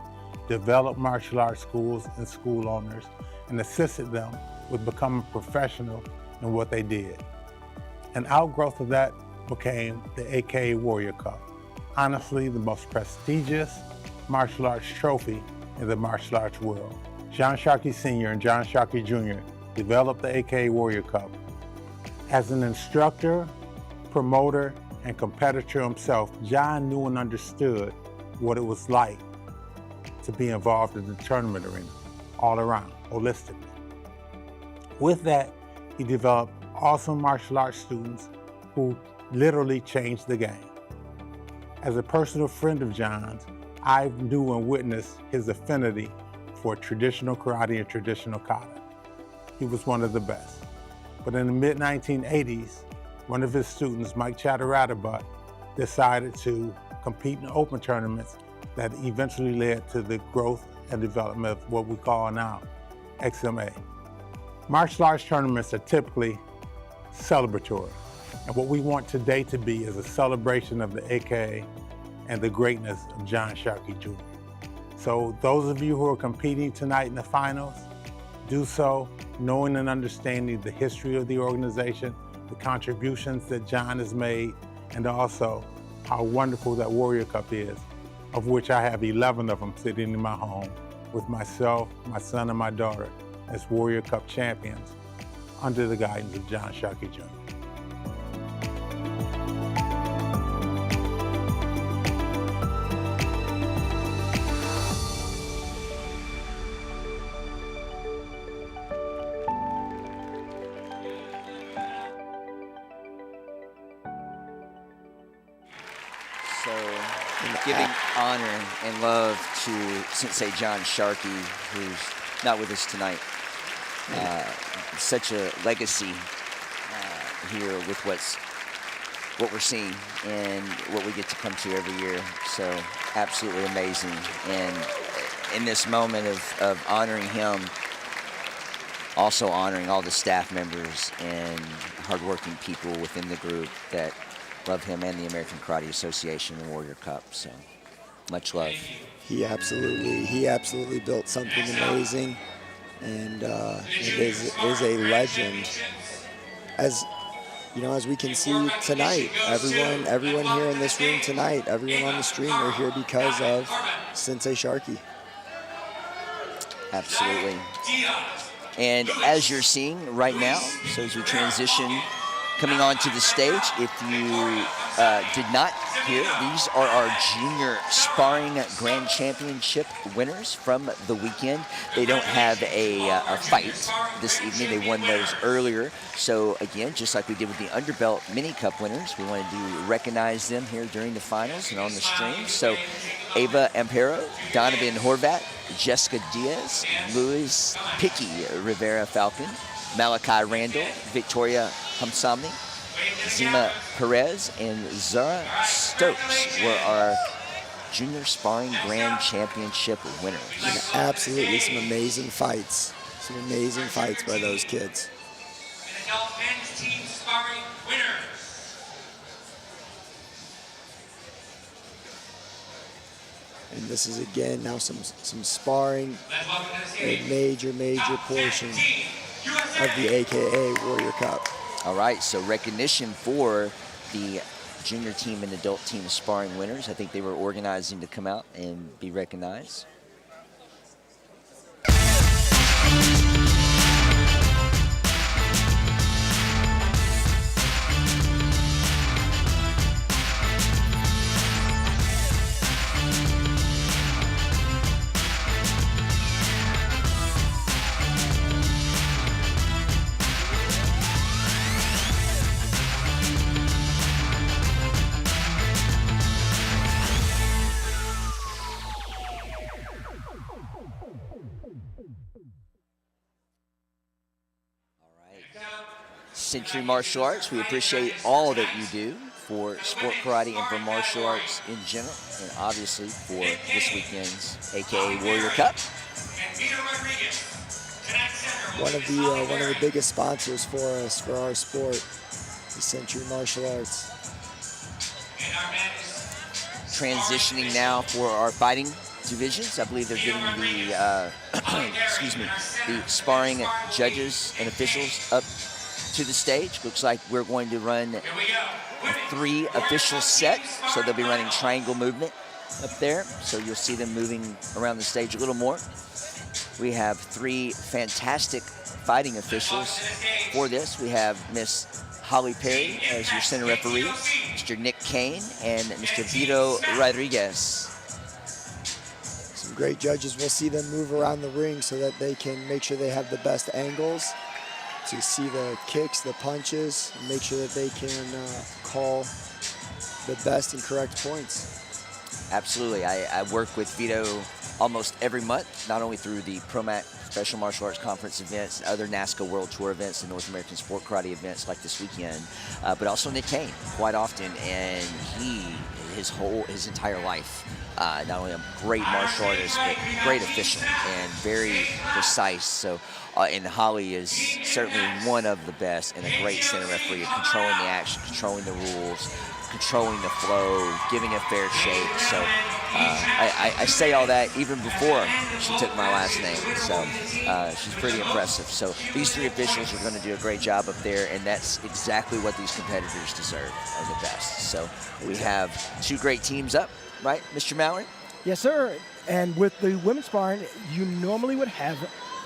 developed martial arts schools and school owners and assisted them with becoming professional in what they did. An outgrowth of that became the AKA Warrior Cup. Honestly, the most prestigious martial arts trophy in the martial arts world. John Sharkey Sr. and John Sharkey Jr. developed the AKA Warrior Cup. As an instructor, promoter, and competitor himself, John knew and understood what it was like to be involved in the tournament arena, all around, holistically. With that, he developed awesome martial arts students who literally changed the game. As a personal friend of John's, I knew and witnessed his affinity for traditional karate and traditional kata. He was one of the best. But in the mid-1980s, one of his students, Mike Chatteratterbutt, decided to compete in open tournaments that eventually led to the growth and development of what we call now XMA. Martial arts tournaments are typically celebratory. And what we want today to be is a celebration of the AKA and the greatness of John Sharkey Jr. So those of you who are competing tonight in the finals, do so knowing and understanding the history of the organization, the contributions that John has made, and also how wonderful that Warrior Cup is, of which I have 11 of them sitting in my home with myself, my son, and my daughter as Warrior Cup champions under the guidance of John Sharkey Jr. So, giving honor and love to Sensei John Sharkey, who's not with us tonight. Such a legacy here with what we're seeing and what we get to come to every year. So, absolutely amazing. And in this moment of honoring him, also honoring all the staff members and hardworking people within the group that love him and the American Karate Association and Warrior Cup. So much love. He absolutely built something amazing, and it is a legend. As you know, as we can see tonight, everyone here in this room tonight, everyone on the stream, we're here because of Sensei Sharkey. Absolutely. And as you're seeing right now, so as we transition coming onto the stage, if you did not hear, these are our junior sparring grand championship winners from the weekend. They don't have a fight this evening. They won those earlier. So again, just like we did with the Underbelt Mini Cup winners, we wanted to recognize them here during the finals and on the stream. So Ava Ampero, Donovan Horvat, Jessica Diaz, Luis Picky Rivera Falcon, Malachi Randall, Victoria Hamsamni, Zima Perez, and Zara Stokes were our junior sparring grand championship winners. And absolutely some amazing fights. Some amazing fights by those kids. And adult men's team sparring winners. And this is again now some sparring, a major portion of the AKA Warrior Cup. All right, so recognition for the junior team and adult team sparring winners. I think they were organizing to come out and be recognized. Century Martial Arts, we appreciate all that you do for sport karate and for martial arts in general, and obviously for this weekend's AKA Warrior Cup. One of the biggest sponsors for us for our sport is Century Martial Arts. Transitioning now for our fighting divisions, I believe they're getting the the sparring judges and officials up to the stage. Looks like we're going to run a 3 official set, so they'll be running triangle movement up there, so you'll see them moving around the stage a little more. We have 3 fantastic fighting officials for this. We have Miss Holly Perry as your center referee, Mr. Nick Kane, and Mr. Vito Rodriguez. Some great judges. We'll see them move around the ring so that they can make sure they have the best angles to see the kicks, the punches, and make sure that they can call the best and correct points. Absolutely. I work with Vito almost every month, not only through the ProMat Special Martial Arts Conference events, other NASCA World Tour events, and North American Sport Karate events like this weekend, but also Nick Kane quite often. And his entire life, not only a great martial artist, but great official and very precise. So, and Holly is certainly one of the best and a great center referee, controlling the action, controlling the rules, controlling the flow, giving a fair shake. So I say all that even before she took my last name. So she's pretty impressive. So these three officials are going to do a great job up there, and that's exactly what these competitors deserve, are the best. So we have two great teams up, right, Mr. Mallory? Yes, sir. And with the women's sparring, you normally would have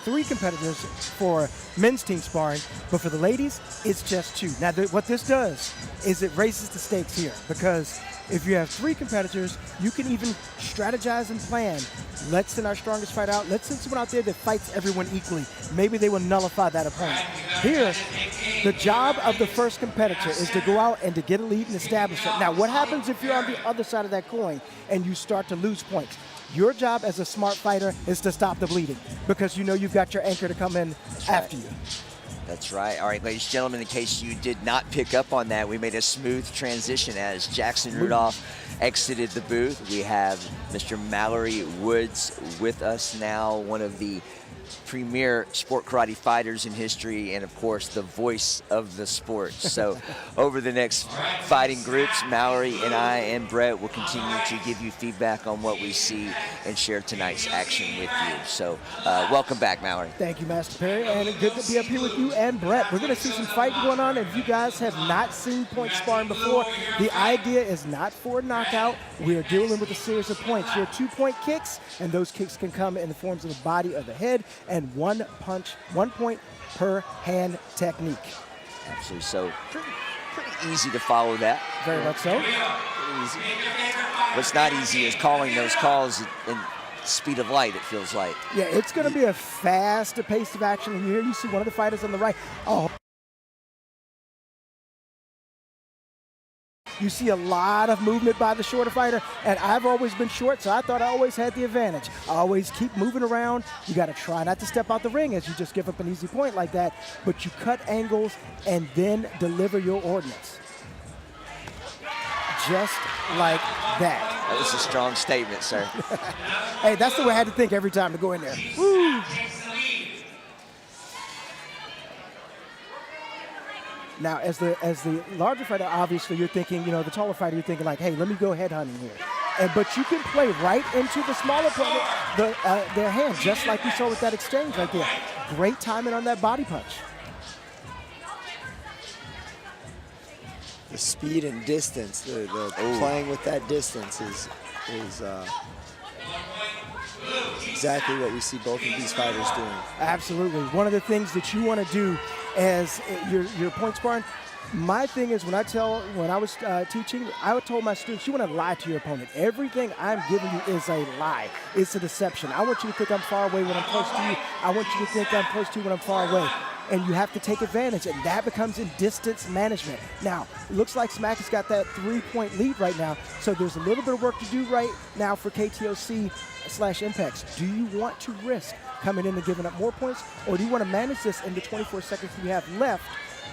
3 competitors for men's team sparring, but for the ladies, it's just 2. Now, what this does is it raises the stakes here, because if you have 3 competitors, you can even strategize and plan. Let's send our strongest fighter out. Let's send someone out there that fights everyone equally. Maybe they will nullify that opponent. Here, the job of the first competitor is to go out and to get a lead and establish it. Now, what happens if you're on the other side of that coin and you start to lose points? Your job as a smart fighter is to stop the bleeding, because you know you've got your anchor to come in after you. That's right. All right, ladies and gentlemen, in case you did not pick up on that, we made a smooth transition as Jackson Rudolph exited the booth. We have Mr. Mallory Woods with us now, one of the premier sport karate fighters in history, and of course the voice of the sport. So over the next fighting groups, Mallory and I and Brett will continue to give you feedback on what we see and share tonight's action with you. So welcome back, Mallory. Thank you, Master Perry, and good to be up here with you and Brett. We're going to see some fighting going on. If you guys have not seen point sparring before, the idea is not for a knockout. We are dealing with a series of points. You're 2-point kicks, and those kicks can come in the forms of the body or the head, and 1 punch, 1 point per hand technique. Absolutely. So pretty easy to follow that. Very much so. Pretty easy. What's not easy is calling those calls in speed of light, it feels like. Yeah, it's going to be a fast pace of action. And here you see one of the fighters on the right. Oh. You see a lot of movement by the shorter fighter, and I've always been short, so I thought I always had the advantage. I always keep moving around. You got to try not to step out the ring as you just give up an easy point like that, but you cut angles and then deliver your ordnance. Just like that. That was a strong statement, sir. Hey, that's the way I had to think every time to go in there. Woo! Now, as the larger fighter, obviously you're thinking, you know, the taller fighter, you're thinking like, hey, let me go head hunting here. But you can play right into the smaller opponent, their hand, just like we saw with that exchange right there. Great timing on that body punch. The speed and distance, the playing with that distance is exactly what we see both of these fighters doing. Absolutely. One of the things that you want to do as your point sparring, my thing is when I was teaching, I would told my students, you want to lie to your opponent. Everything I'm giving you is a lie. It's a deception. I want you to think I'm far away when I'm close to you. I want you to think I'm close to you when I'm far away. And you have to take advantage, and that becomes in distance management. Now, it looks like Smack has got that 3-point lead right now, so there's a little bit of work to do right now for KTOC/Impex. Do you want to risk coming in and giving up more points, or do you want to manage this in the 24 seconds you have left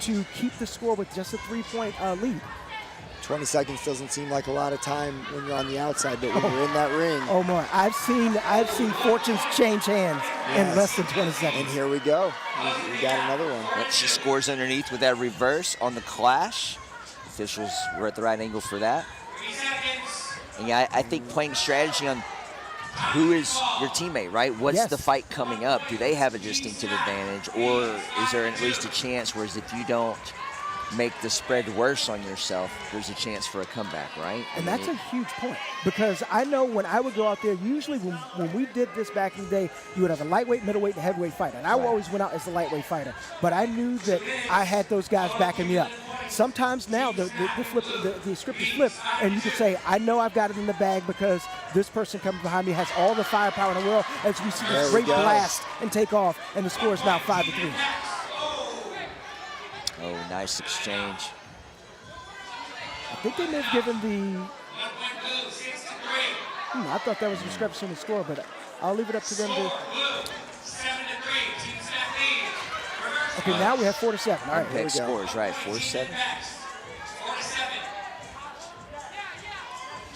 to keep the score with just a 3-point lead? 20 seconds doesn't seem like a lot of time when you're on the outside, but when you're in that ring. Oh my! I've seen fortunes change hands in less than 20 seconds. And here we go. We got another one. She scores underneath with that reverse on the clash. Officials were at the right angle for that. And yeah, I think playing strategy on who is your teammate, right? What's the fight coming up? Do they have a distinctive advantage, or is there at least a chance, whereas if you don't make the spread worse on yourself, there's a chance for a comeback, right? And that's a huge point, because I know when I would go out there, usually when we did this back in the day, you would have a lightweight, middleweight, and heavyweight fighter. And I always went out as the lightweight fighter, but I knew that I had those guys backing me up. Sometimes now the script is flipped, and you could say, I know I've got it in the bag because this person coming behind me has all the firepower in the world, as we see this great blast and take off, and the score is now 5-3. Oh, nice exchange. I think they may have given the. I thought that was a discrepancy in the score, but I'll leave it up to them to. Okay, now we have 4-7. All right, here we go. Scores, right? 4-7.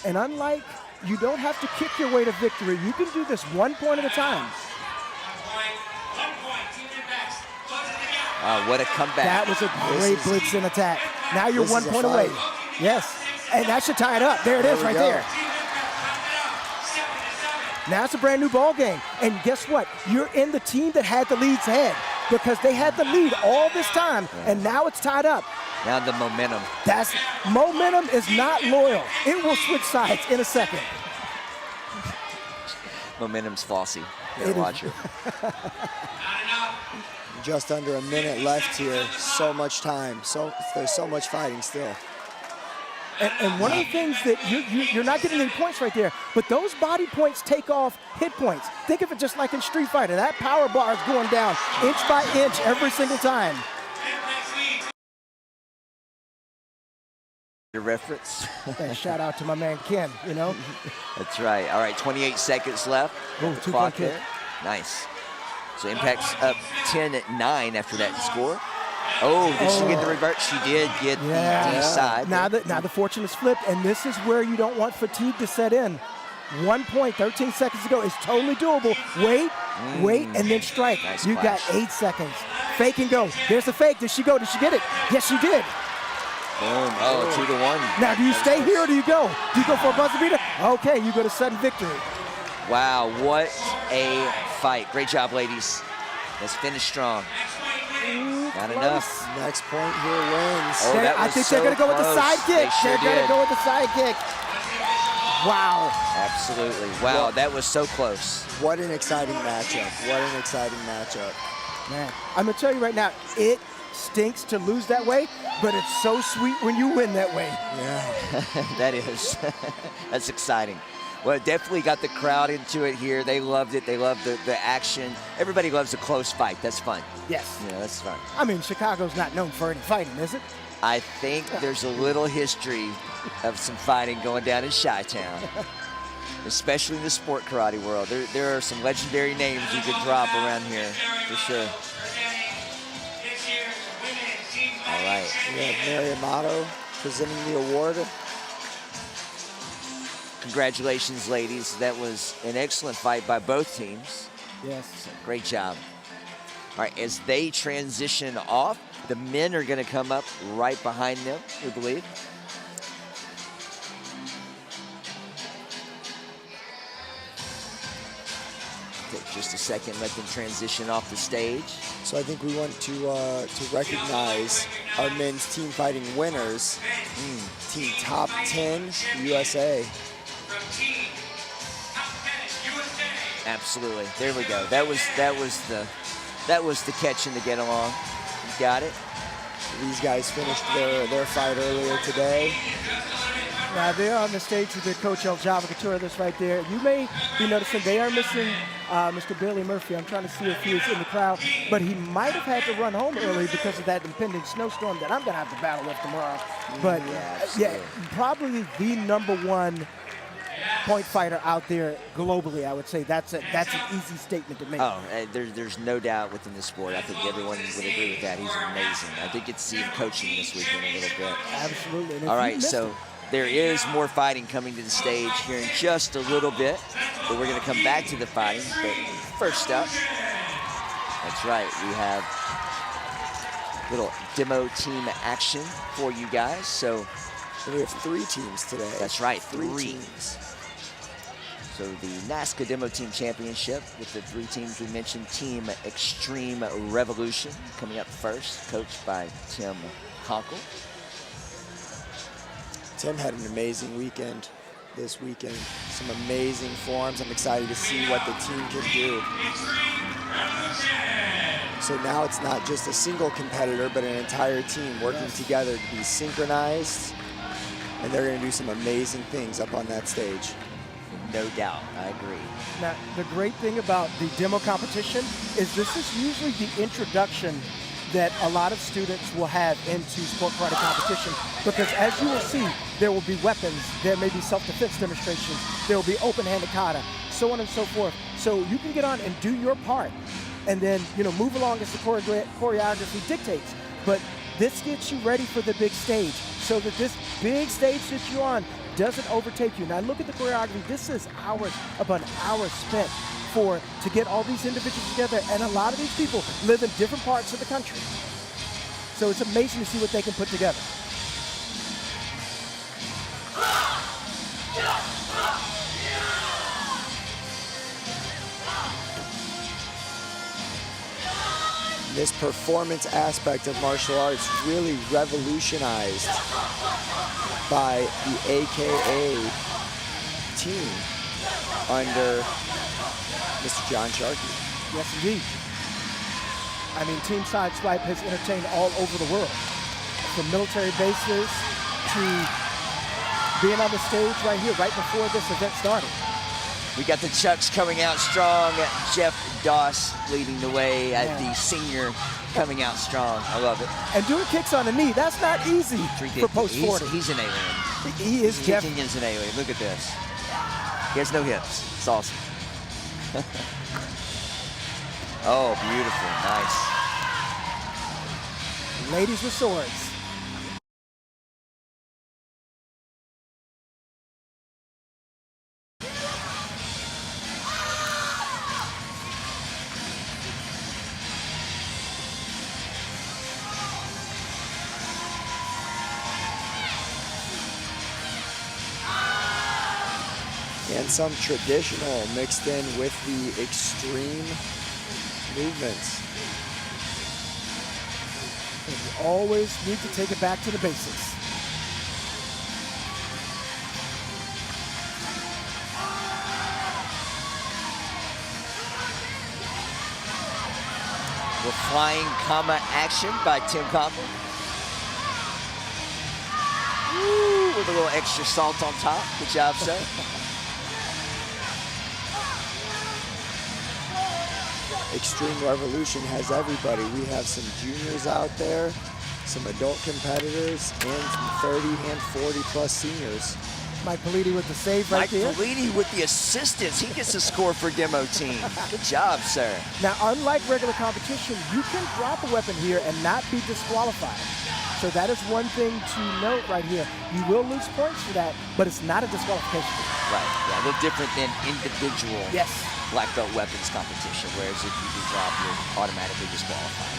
And unlike, you don't have to kick your way to victory. You can do this 1 point at a time. What a comeback. That was a great blitz in attack. Now you're 1 point away. Yes, and that should tie it up. There it is right there. Now it's a brand new ball game. And guess what? You're in the team that had the lead's head because they had the lead all this time, and now it's tied up. Now the momentum. Momentum is not loyal. It will switch sides in a second. Momentum's falsy. Watch it. Just under a minute left here. So much time. There's so much fighting still. And one of the things that you're not getting any points right there, but those body points take off hit points. Think of it just like in Street Fighter. That power bar is going down inch by inch every single time. Your reference. And shout out to my man Ken, you know. That's right. All right, 28 seconds left. Oh, The clock there. Nice. So Impact's up 10-9 after that score. Oh, did she get the revert? She did get the D side. Now the fortune is flipped, and this is where you don't want fatigue to set in. 1 point, 13 seconds to go. It's totally doable. Wait, and then strike. Nice you flash. got 8 seconds. Fake and go. There's the fake. Did she go? Did she get it? Yes, she did. Boom. Oh, 2-1. Now, do you stay here or do you go? Do you go for a buzzer beater? Okay, you go to sudden victory. Wow, what a fight. Great job, ladies. Let's finish strong. Not enough. Next point here wins. Oh, I think they're going to go with the sidekick. They're going to go with the sidekick. Wow. Absolutely. Wow, that was so close. What an exciting matchup. What an exciting matchup. Man, I'm going to tell you right now, it stinks to lose that way, but it's so sweet when you win that way. Yeah. That is. That's exciting. Well, it definitely got the crowd into it here. They loved it. They loved the action. Everybody loves a close fight. That's fun. Yes. Yeah, that's fun. I mean, Chicago's not known for any fighting, is it? I think there's a little history of some fighting going down in Chi-Town, especially in the sport karate world. There are some legendary names you could drop around here, for sure. All right. We have Mary Amato presenting the award. Congratulations, ladies. That was an excellent fight by both teams. Yes. Great job. All right, as they transition off, the men are going to come up right behind them, we believe. Take just a second, let them transition off the stage. So I think we want to recognize our men's team fighting winners. Team Top 10 USA. Absolutely. There we go. That was the catch in to get along. You got it. These guys finished their fight earlier today. Now they're on the stage with their coach El Java Couture. That's right there. You may be noticing they are missing Mr. Billy Murphy. I'm trying to see if he is in the crowd, but he might have had to run home early because of that impending snowstorm that I'm going to have to battle with tomorrow. But yeah, probably the #1 point fighter out there globally. I would say that's an easy statement to make. Oh, there's no doubt within the sport. I think everyone would agree with that. He's amazing. I did get to see him coaching this weekend a little bit. Absolutely. All right, so there is more fighting coming to the stage here in just a little bit, but we're going to come back to the fighting. But first up, that's right, we have little demo team action for you guys. So we have 3 teams today. That's right, 3 teams. So the NASCA Demo Team Championship with the 3 teams we mentioned. Team Extreme Revolution coming up first, coached by Tim Conkle. Tim had an amazing weekend this weekend. Some amazing forms. I'm excited to see what the team can do. So now it's not just a single competitor, but an entire team working together to be synchronized. And they're going to do some amazing things up on that stage. No doubt, I agree. Now, the great thing about the demo competition is this is usually the introduction that a lot of students will have into sport karate competition, because as you will see, there will be weapons, there may be self-defense demonstrations, there will be open-handed kata, so on and so forth. So you can get on and do your part, and then move along as the choreography dictates. But this gets you ready for the big stage, so that this big stage that you're on doesn't overtake you. Now look at the choreography. This is hours upon hours spent to get all these individuals together, and a lot of these people live in different parts of the country. So it's amazing to see what they can put together. This performance aspect of martial arts really revolutionized by the AKA team under Mr. John Sharkey. Yes, indeed. I mean, Team Sideswipe has entertained all over the world, from military bases to being on the stage right here, right before this event started. We got the Chucks coming out strong. Jeff Doss leading the way at the senior coming out strong. I love it. And doing kicks on the knee, that's not easy for post 40. He's an alien. He is Jeff. Kicking is an alien. Look at this. He has no hips. It's awesome. Oh, beautiful. Nice. Ladies with swords. And some traditional mixed in with the extreme movements. And you always need to take it back to the basics. With flying comma action by Tim Coughlin. Woo, with a little extra salt on top. Good job, sir. Extreme Revolution has everybody. We have some juniors out there, some adult competitors, and some 30 and 40 plus seniors. Mike Politi with the save right there. Mike Politi with the assistance. He gets a score for demo team. Good job, sir. Now, unlike regular competition, you can drop a weapon here and not be disqualified. So that is one thing to note right here. You will lose points for that, but it's not a disqualification. Right, yeah, a little different than individual black belt weapons competition, whereas if you do drop, you're automatically disqualified.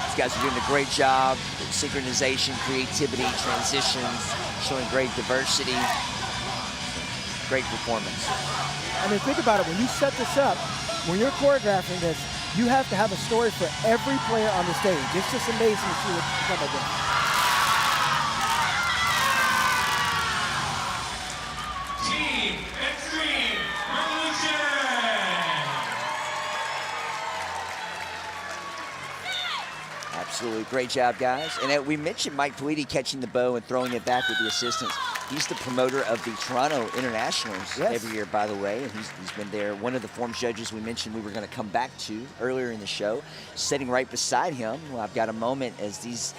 These guys are doing a great job. Synchronization, creativity, transitions, showing great diversity. Great performance. I mean, think about it. When you set this up, when you're choreographing this, you have to have a story for every player on the stage. It's just amazing to see what you come up with. Team Extreme Revolution! Absolutely. Great job, guys. And we mentioned Mike Politi catching the bow and throwing it back with the assistants. He's the promoter of the Toronto Internationals every year, by the way, and he's been there. One of the form judges we mentioned we were going to come back to earlier in the show, sitting right beside him. Well, I've got a moment as these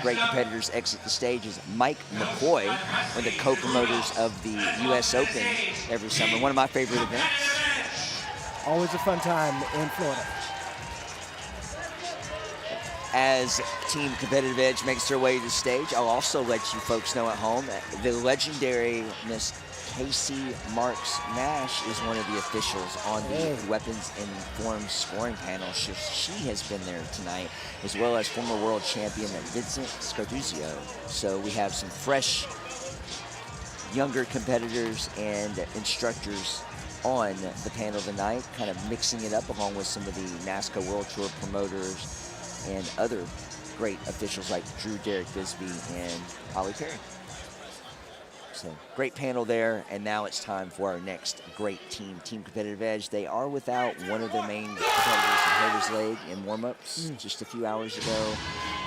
great competitors exit the stage is Mike McCoy, one of the co-promoters of the U.S. Open every summer. One of my favorite events. Always a fun time in Florida. As Team Competitive Edge makes their way to the stage, I'll also let you folks know at home that the legendary Miss Casey Marks Nash is one of the officials on the Weapons and Forms scoring panel. She has been there tonight, as well as former world champion Vincent Scarduzio. So we have some fresh, younger competitors and instructors on the panel tonight, kind of mixing it up along with some of the NASCA World Tour promoters and other great officials like Drew Derek Bisbee and Ollie Perry. So great panel there, and now it's time for our next great team, Team Competitive Edge. They are without one of their main competitors who hurt his leg in warm-ups just a few hours ago.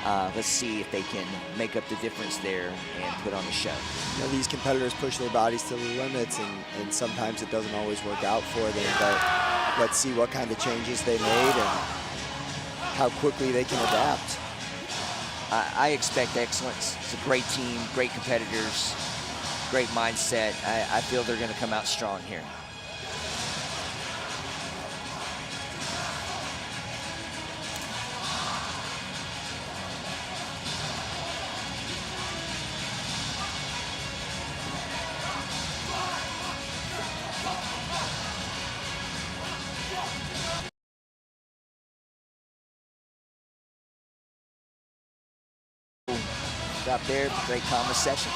let's see if they can make up the difference there and put on a show. You know, these competitors push their bodies to the limits, and sometimes it doesn't always work out for them, but let's see what kind of changes they made and how quickly they can adapt. I expect excellence. It's a great team, great competitors, great mindset. I feel they're going to come out strong here. Out there, great calm session.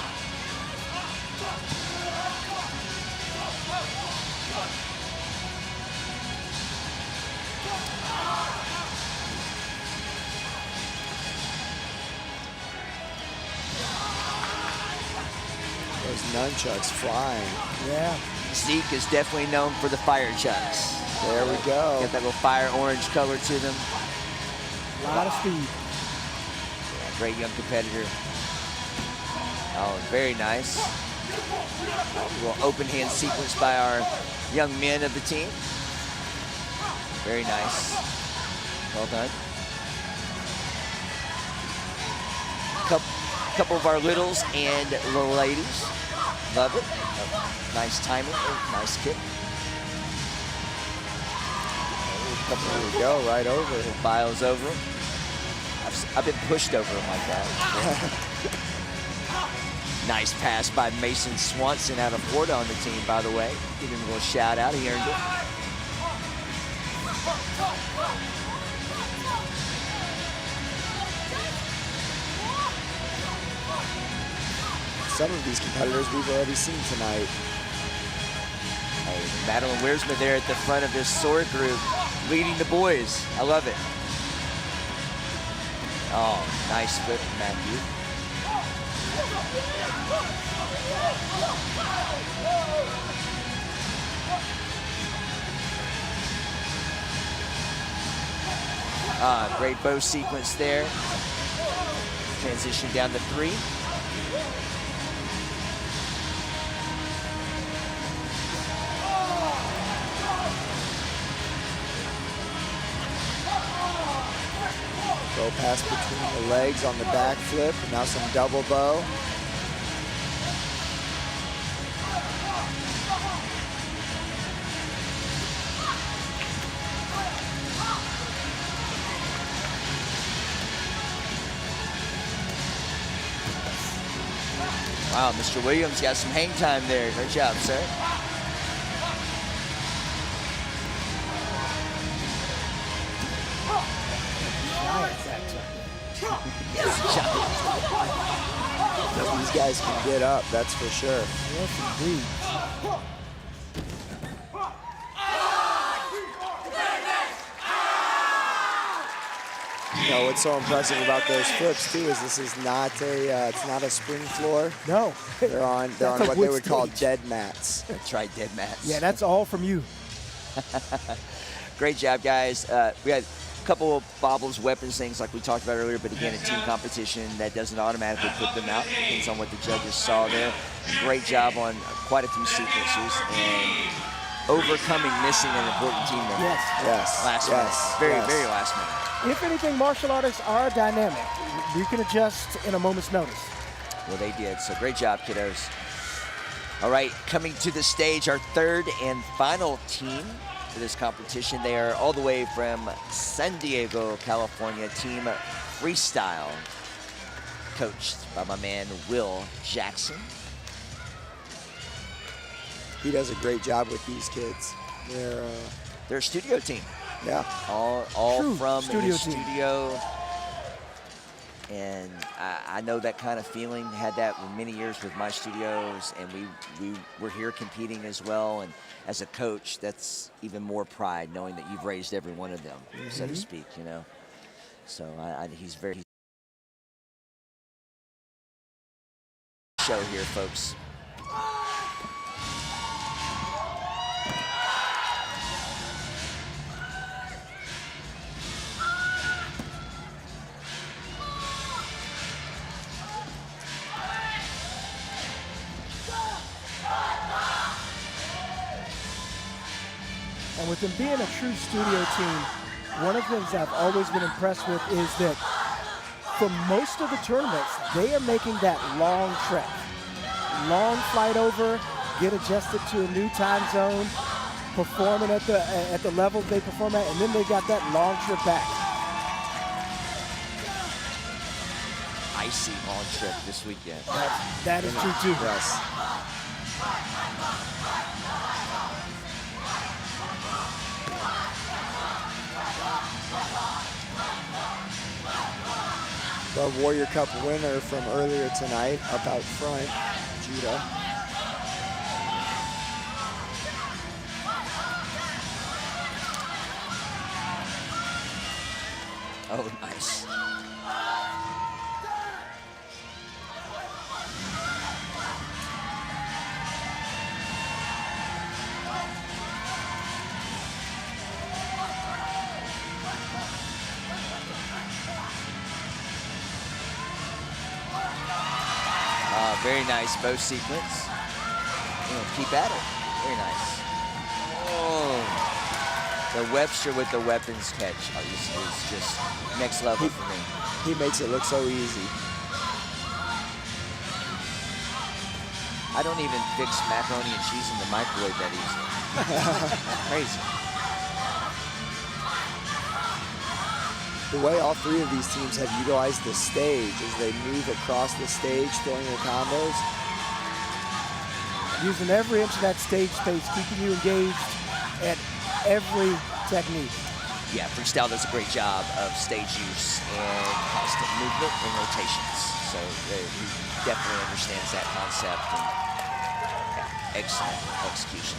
Those nunchucks flying. Yeah. Zeke is definitely known for the fire chucks. There we go. Got that little fire orange color to them. A lot of speed. Yeah, great young competitor. Oh, very nice. A little open hand sequence by our young men of the team. Very nice. Well done. Couple of our littles and little ladies. Love it. Nice timing. Oh, nice kick. There we go, right over. Little bios over him. I've been pushed over him like that. Nice pass by Mason Swanson out of Florida on the team, by the way. Give him a little shout out. He earned it. Some of these competitors we've already seen tonight. Hey, Madeline Wiersma there at the front of this sword group, leading the boys. I love it. Oh, nice flip, Matthew. Great bow sequence there. Transition down to 3. Go pass between the legs on the back flip. Now some double bow. Wow, Mr. Williams got some hang time there. Great job, sir. These guys can get up, that's for sure. Yes, indeed. You know what's so impressive about those flips too is this is not a it's not a spring floor. No. They're on That's a what wood they would call stage. dead mats. That's right, dead mats. Yeah, that's all from you. Great job, guys. We had a couple of bobbles, weapons, things like we talked about earlier, but again, a team competition that doesn't automatically put them out. Depends on what the judges saw there. Great job on quite a few sequences and overcoming missing an important team member. Yes. Yes. Last yes. minute. yes. Very last minute. If anything, martial artists are dynamic. You can adjust in a moment's notice. Well, they did. So great job, kiddos. All right, coming to the stage, our third and final team for this competition. They are all the way from San Diego, California, Team Freestyle, coached by my man, Will Jackson. He does a great job with these kids. They're a studio team. Yeah. All True from studio his team. studio. And I know that kind of feeling, had that for many years with my studios, and we were here competing as well. And as a coach, that's even more pride, knowing that you've raised every one of them, so to speak, you know. So he's very show here, folks. And with them being a true studio team, one of the things I've always been impressed with is that for most of the tournaments, they are making that long trek. Long flight over, get adjusted to a new time zone, performing at the level they perform at, and then they got that long trip back. Icy long trip this weekend. That is true too. Yes. The Warrior Cup winner from earlier tonight, up out front, Judah. Oh, nice. Very nice bow sequence. Keep at it. Very nice. Oh. The Webster with the weapons catch is just next level for me. He makes it look so easy. I don't even fix macaroni and cheese in the microwave that easily. Crazy. The way all three of these teams have utilized the stage as they move across the stage, throwing their combos. Using every inch of that stage space, keeping you engaged at every technique. Yeah, freestyle does a great job of stage use and constant movement and rotations. So he definitely understands that concept and excellent execution.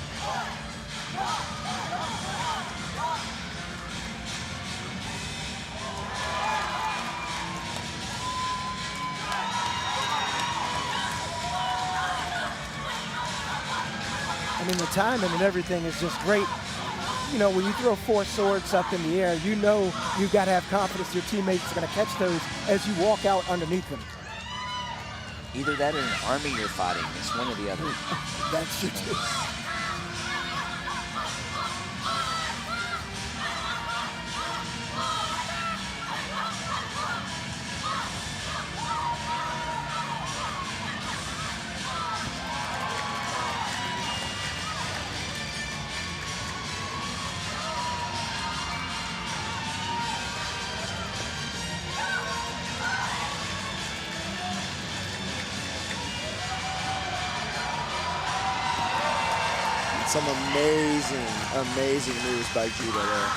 I mean, the timing and everything is just great. You know, when you throw 4 swords up in the air, you know you've got to have confidence your teammates are going to catch those as you walk out underneath them. Either that or an army you're fighting. It's one or the other. That's true too. Some amazing, amazing moves by Judah there.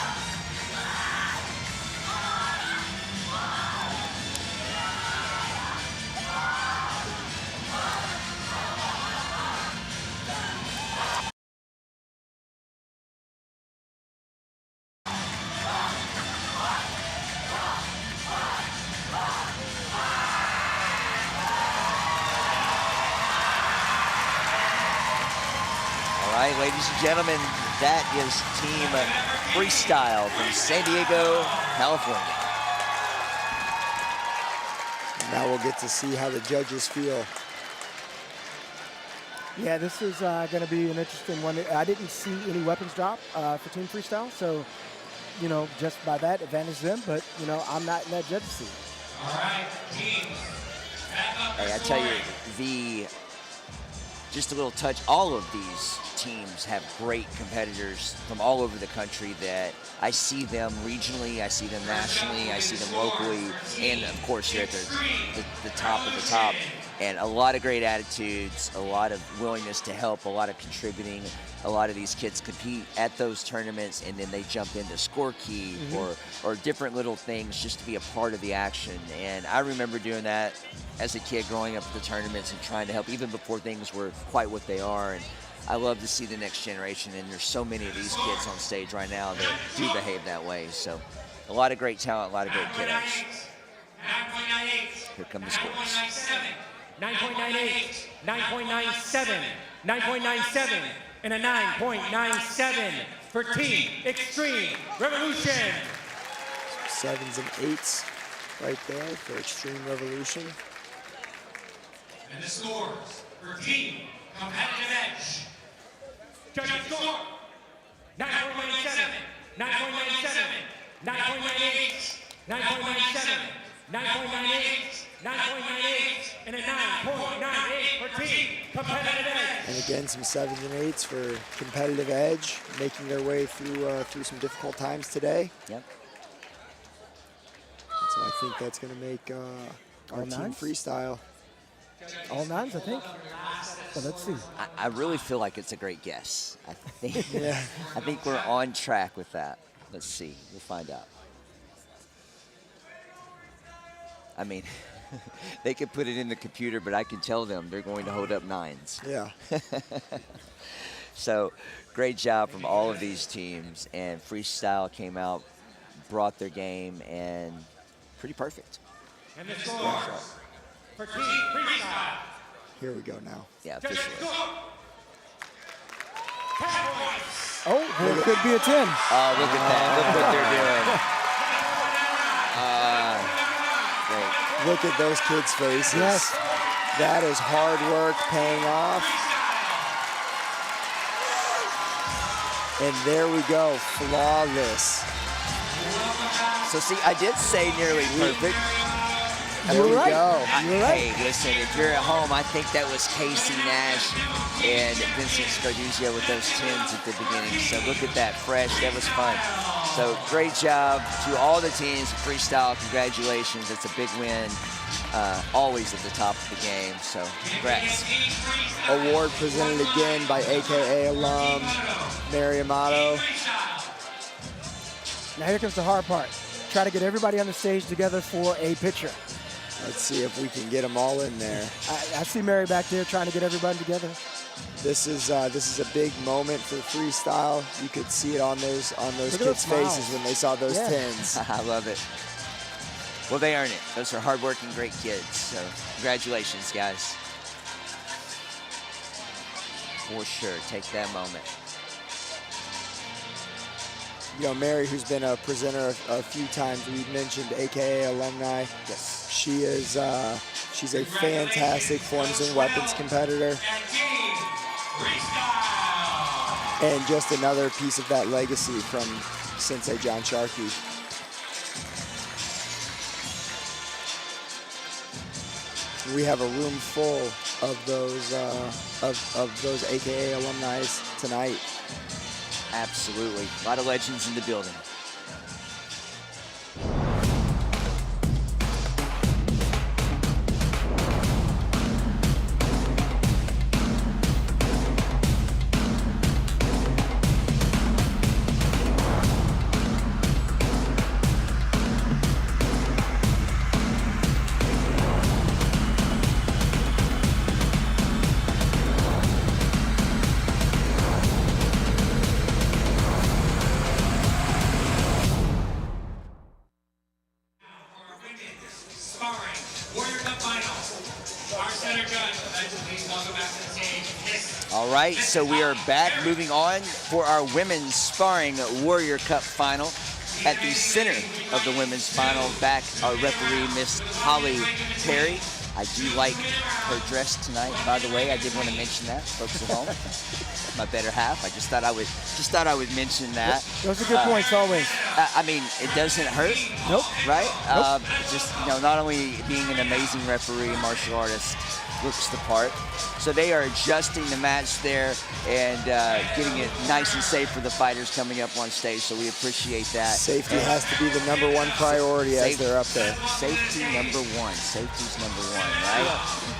All right, ladies and gentlemen, that is Team Freestyle from San Diego, California. Now we'll get to see how the judges feel. Yeah, this is going to be an interesting one. I didn't see any weapons drop for Team Freestyle, so, you know, just by that, advantage them, but, you know, I'm not in that judge seat. All right, teams. Hey, I tell you, just a little touch, all of these teams have great competitors from all over the country that I see them regionally, I see them nationally, I see them locally, and of course here at the top of the top. And a lot of great attitudes, a lot of willingness to help, a lot of contributing. A lot of these kids compete at those tournaments and then they jump into score key or different little things just to be a part of the action. And I remember doing that as a kid growing up at the tournaments and trying to help even before things were quite what they are. And I love to see the next generation, and there's so many of these kids on stage right now that do behave that way. So a lot of great talent, a lot of great kiddos. 9.98. Here come the scores. 9.98, 9.97, 9.97, and a 9.97 for Team Extreme Revolution. 7s and 8s right there for Extreme Revolution. And the scores for Team Competitive Edge. Judging score, 9.97. 9.97, 9.98, 9.98, and a 9.98 for team competitive edge. And again, some 7s and 8s for competitive edge, making their way through some difficult times today. Yep. So I think that's going to make our All team 9s? freestyle. All 9s, I think. But let's see. I really feel like it's a great guess. I think, Yeah. I think we're on track with that. Let's see. We'll find out. I mean, they could put it in the computer, but I can tell them they're going to hold up 9s. Yeah. So great job from all of these teams, and freestyle came out, brought their game, and pretty perfect. And the score for team freestyle. Here we go now. Yeah, officially. Oh, there could be a 10. Oh, look at that. Look what they're doing. Great. Look at those kids' faces. Yes. That is hard work paying off. And there we go, flawless. So see, I did say nearly perfect. There we go. Hey, listen, if you're at home, I think that was Casey Nash and Vincent Scarduzio with those 10s at the beginning. So look at that, fresh. That was fun. So great job to all the teams in freestyle. Congratulations. It's a big win. Always at the top of the game. So congrats. Award presented again by AKA alum Mary Amato. Now here comes the hard part. Try to get everybody on the stage together for a picture. Let's see if we can get them all in there. I see Mary back there trying to get everybody together. This is a big moment for freestyle. You could see it on those Look at those kids' faces smiles. when they saw those Yeah. 10s. I love it. Well, they earn it. Those are hardworking, great kids. So congratulations, guys. For sure. Take that moment. You know, Mary, who's been a presenter a few times, we've mentioned AKA alumni. Yes. She is she's a fantastic forms and weapons competitor. And just another piece of that legacy from Sensei John Sharkey. We have a room full of those AKA alumni tonight. Absolutely. A lot of legends in the building. Sparring, Warrior Cup Final. Our center judge, please welcome back to the stage. All right, so we are back, moving on for our women's sparring Warrior Cup final. At the center of the women's final, back our referee, Miss Holly Perry. I do like her dress tonight, by the way. I did want to mention that, folks at home. My better half. I just thought I would mention that. Those are good points always. I mean, it doesn't hurt. Nope. Right? Nope. Just, you know, not only being an amazing referee, martial artist, looks the part. So they are adjusting the match there and getting it nice and safe for the fighters coming up on stage. So we appreciate that. Safety has to be the #1 priority as they're up there. Safety #1. Safety's #1, right?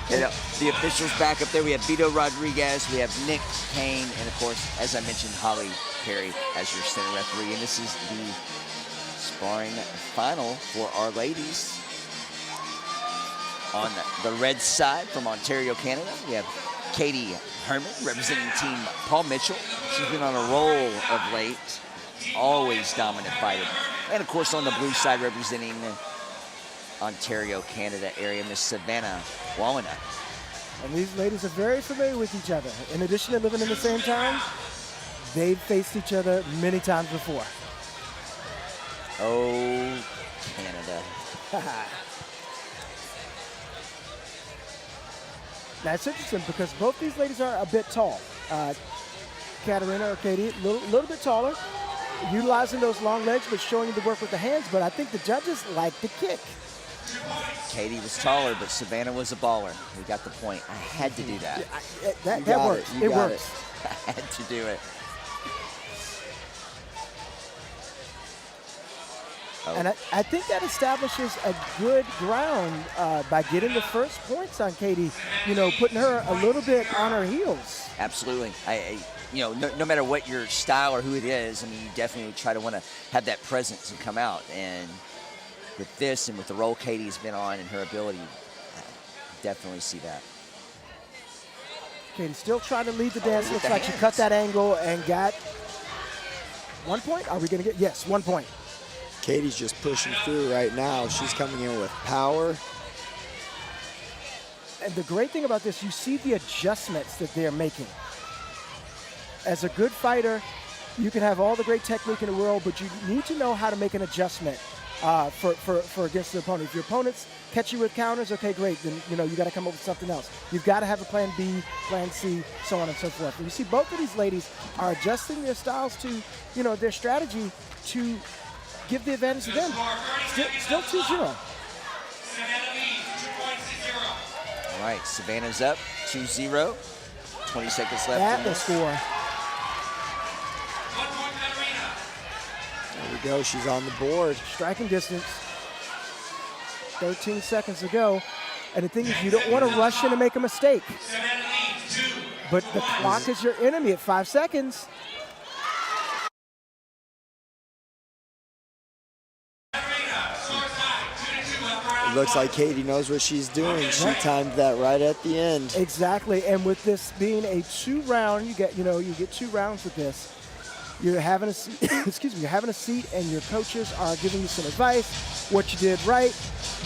You know, the officials back up there. We have Vito Rodriguez, we have Nick Kane, and of course, as I mentioned, Holly Perry as your center referee. And this is the sparring final for our ladies. On the red side from Ontario, Canada, we have Katie Herman representing Team Paul Mitchell. She's been on a roll of late, always dominant fighter. And of course on the blue side representing Ontario, Canada area, Miss Savannah Walmana. And these ladies are very familiar with each other. In addition to living in the same town, they've faced each other many times before. Oh, Canada. That's interesting because both these ladies are a bit tall. Katarina or Katie, a little bit taller. utilizing those long legs, but showing you the work with the hands. But I think the judges like the kick. Katie was taller, but Savannah was a baller. We got the point. I had to do that. That works. It works. I had to do it. Oh. And I think that establishes a good ground by getting the first points on Katie, putting her a little bit on her heels. Absolutely. No matter what your style or who it is, I mean, you definitely try to want to have that presence and come out. And with this and with the role Katie's been on and her ability, I definitely see that. Katie still trying to lead the dance. Looks the like she hands. cut that angle and got 1 point. Are we going to get? Yes, 1 point. Katie's just pushing through right now. She's coming in with power. And the great thing about this, you see the adjustments that they're making. As a good fighter, you can have all the great technique in the world, but you need to know how to make an adjustment for against the opponent. If your opponents catch you with counters, okay, great. Then you got to come up with something else. You've got to have a plan B, plan C, so on and so forth. And you see both of these ladies are adjusting their styles to, their strategy to give the advantage to them. Still 2-0. Savannah leads 2 points to 0. All right, Savannah's up 2-0. 20 seconds left. That in will this. score. 1 point Katarina. There we go. She's on the board. Striking distance. 13 seconds to go. And the thing is, you don't want to rush in and make a mistake. Savannah leads 2. But the clock is your enemy at 5 seconds. It looks like Katie knows what she's doing. She timed that right at the end. Exactly. And with this being a 2-round, you get 2 rounds with this. You're having a excuse me, you're having a seat and your coaches are giving you some advice, what you did right,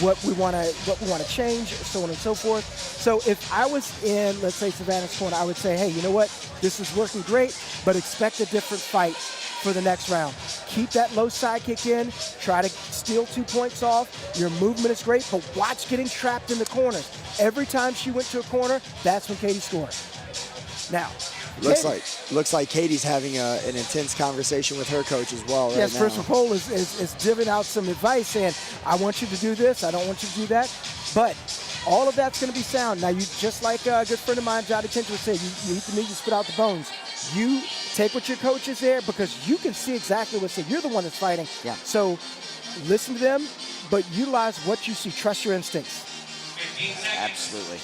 what we want to change, so on and so forth. So if I was in, let's say, Savannah's corner, I would say, hey, you know what? This is working great, but expect a different fight for the next round. Keep that low side kick in. Try to steal 2 points off. Your movement is great, but watch getting trapped in the corners. Every time she went to a corner, that's when Katie scored. Now, Looks like Katie's having an intense conversation with her coach as well right yes, now. Principal Cole is giving out some advice saying, I want you to do this, I don't want you to do that. But all of that's going to be sound. Now, you just like a good friend of mine, Johnny Tinter, would say, you eat the meat, you spit out the bones. You take what your coach is there because you can see exactly what's there. You're the one that's fighting. Yeah. So listen to them, but utilize what you see. Trust your instincts. Absolutely.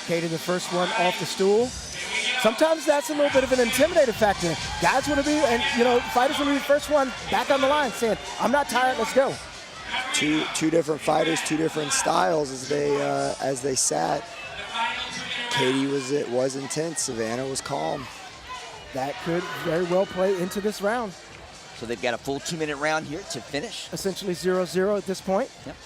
Katie, the first one off the stool. Sometimes that's a little bit of an intimidating factor. Guys want to be, and fighters want to be the first one back on the line saying, I'm not tired, let's go. Two different fighters, 2 different styles as they sat. Katie was intense. Savannah was calm. That could very well play into this round. So they've got a full 2-minute round here to finish. Essentially 0-0 at this point. Yep.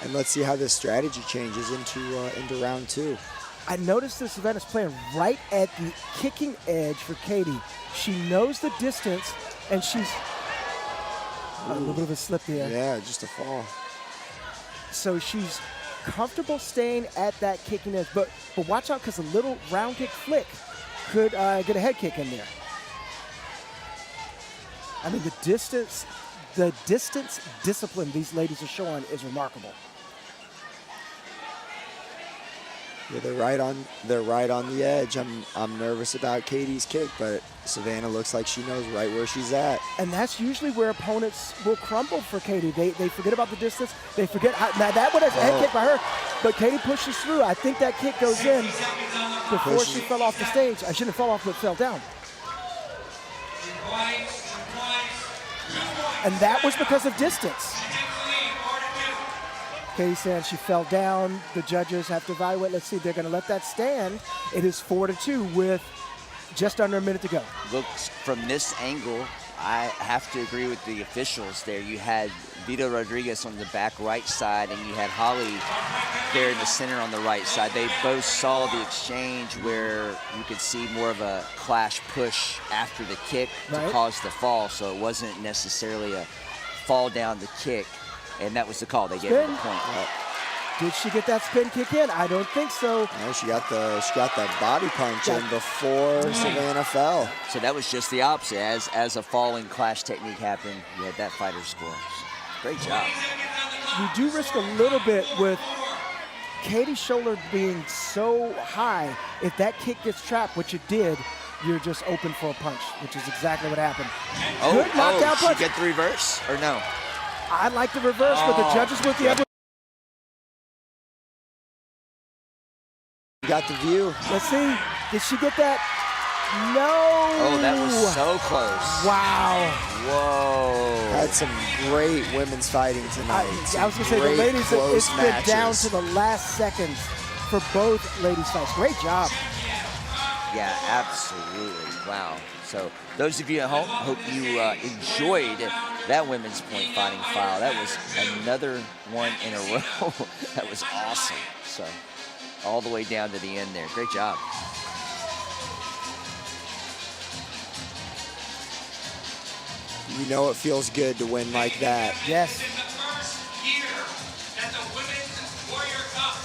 And let's see how this strategy changes into round 2. I noticed that Savannah's playing right at the kicking edge for Katie. She knows the distance, and she's a little bit of a slip there. Yeah, just a fall. So she's comfortable staying at that kicking edge, but watch out because a little round kick flick could get a head kick in there. I mean, the distance discipline these ladies are showing is remarkable. Yeah, they're right on the edge. I'm nervous about Katie's kick, but Savannah looks like she knows right where she's at. And that's usually where opponents will crumble for Katie. They forget about the distance. They forget now that one is a head kick by her, but Katie pushes through. I think that kick goes in before she fell off the stage. I shouldn't fall off, but fell down. And that was because of distance. Katie saying she fell down. The judges have to evaluate. Let's see, they're going to let that stand. It is 4-2 with just under a minute to go. Looks from this angle, I have to agree with the officials there. You had Vito Rodriguez on the back right side, and you had Holly there in the center on the right side. They both saw the exchange where you could see more of a clash push after the kick to cause the fall, so it wasn't necessarily a fall down the kick. and that was the call. They gave her the point. Did she get that spin kick in? I don't think so. No, she got that body punch in before Savannah fell. So that was just the opposite. As a falling clash technique happened, you had that fighter score. Great job. You do risk a little bit with Katie's shoulder being so high. If that kick gets trapped, which it did, you're just open for a punch, which is exactly what happened. Good knockdown punch. She get the reverse or no? I like the reverse, but the judges with the other. Got the view. Let's see. Did she get that? No. Oh, that was so close. Wow. Whoa. Had some great women's fighting tonight. I was going to say, the ladies, it's been down to the last seconds for both ladies' fights. Great job. Yeah, absolutely. Wow. So those of you at home, hope you enjoyed that women's point fighting file. That was another one in a row. That was awesome. So all the way down to the end there. Great job. You know it feels good to win like that. Yes. This is the first year that the Women's Warrior Cup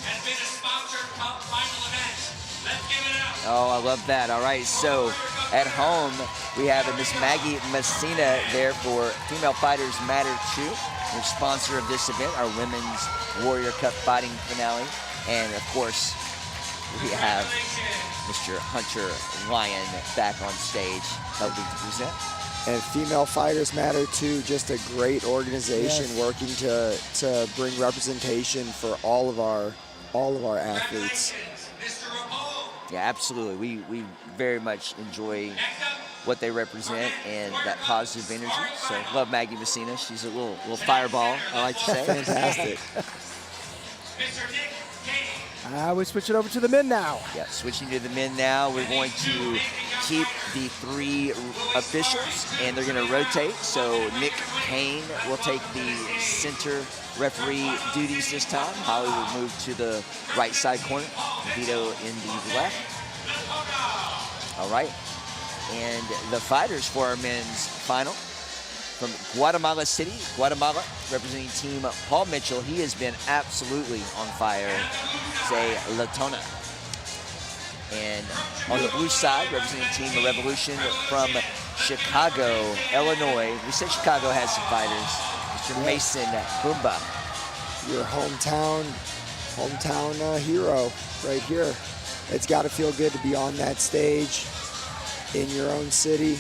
has been a sponsored cup final event. Let's give it up. Oh, I love that. All right, so at home, we have Miss Maggie Messina there for Female Fighters Matter 2. We're sponsor of this event, our Women's Warrior Cup fighting finale. And of course, we have Mr. Hunter Lyon back on stage, helping to present. And Female Fighters Matter too, just a great organization working to bring representation for all of our athletes. Yeah, absolutely. We very much enjoy what they represent and that positive energy. So love Maggie Messina. She's a little fireball, I like to say. Fantastic. We switch it over to the men now. Yeah, switching to the men now. We're going to keep the three officials, and they're going to rotate. So Nick Kane will take the center referee duties this time. Holly will move to the right side corner. Vito in the left. All right. And the fighters for our men's final from Guatemala City, Guatemala, representing team Paul Mitchell. He has been absolutely on fire. Say Latona. And on the blue side, representing Team Revolution from Chicago, Illinois. We said Chicago has some fighters. Mr. Mason Bumba. Your hometown hero right here. It's got to feel good to be on that stage in your own city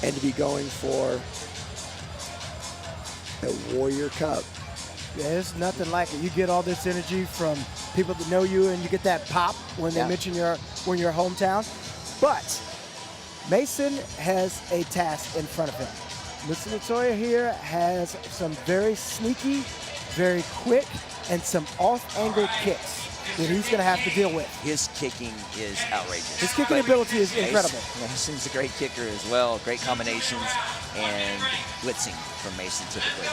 and to be going for a Warrior Cup. Yeah, it's nothing like it. You get all this energy from people that know you, and you get that pop when they mention your hometown. But Mason has a task in front of him. Mr. Latoya here has some very sneaky, very quick, and some off-angle kicks that he's going to have to deal with. His kicking is outrageous. His kicking ability is incredible. Mason's a great kicker as well. Great combinations and blitzing from Mason typically.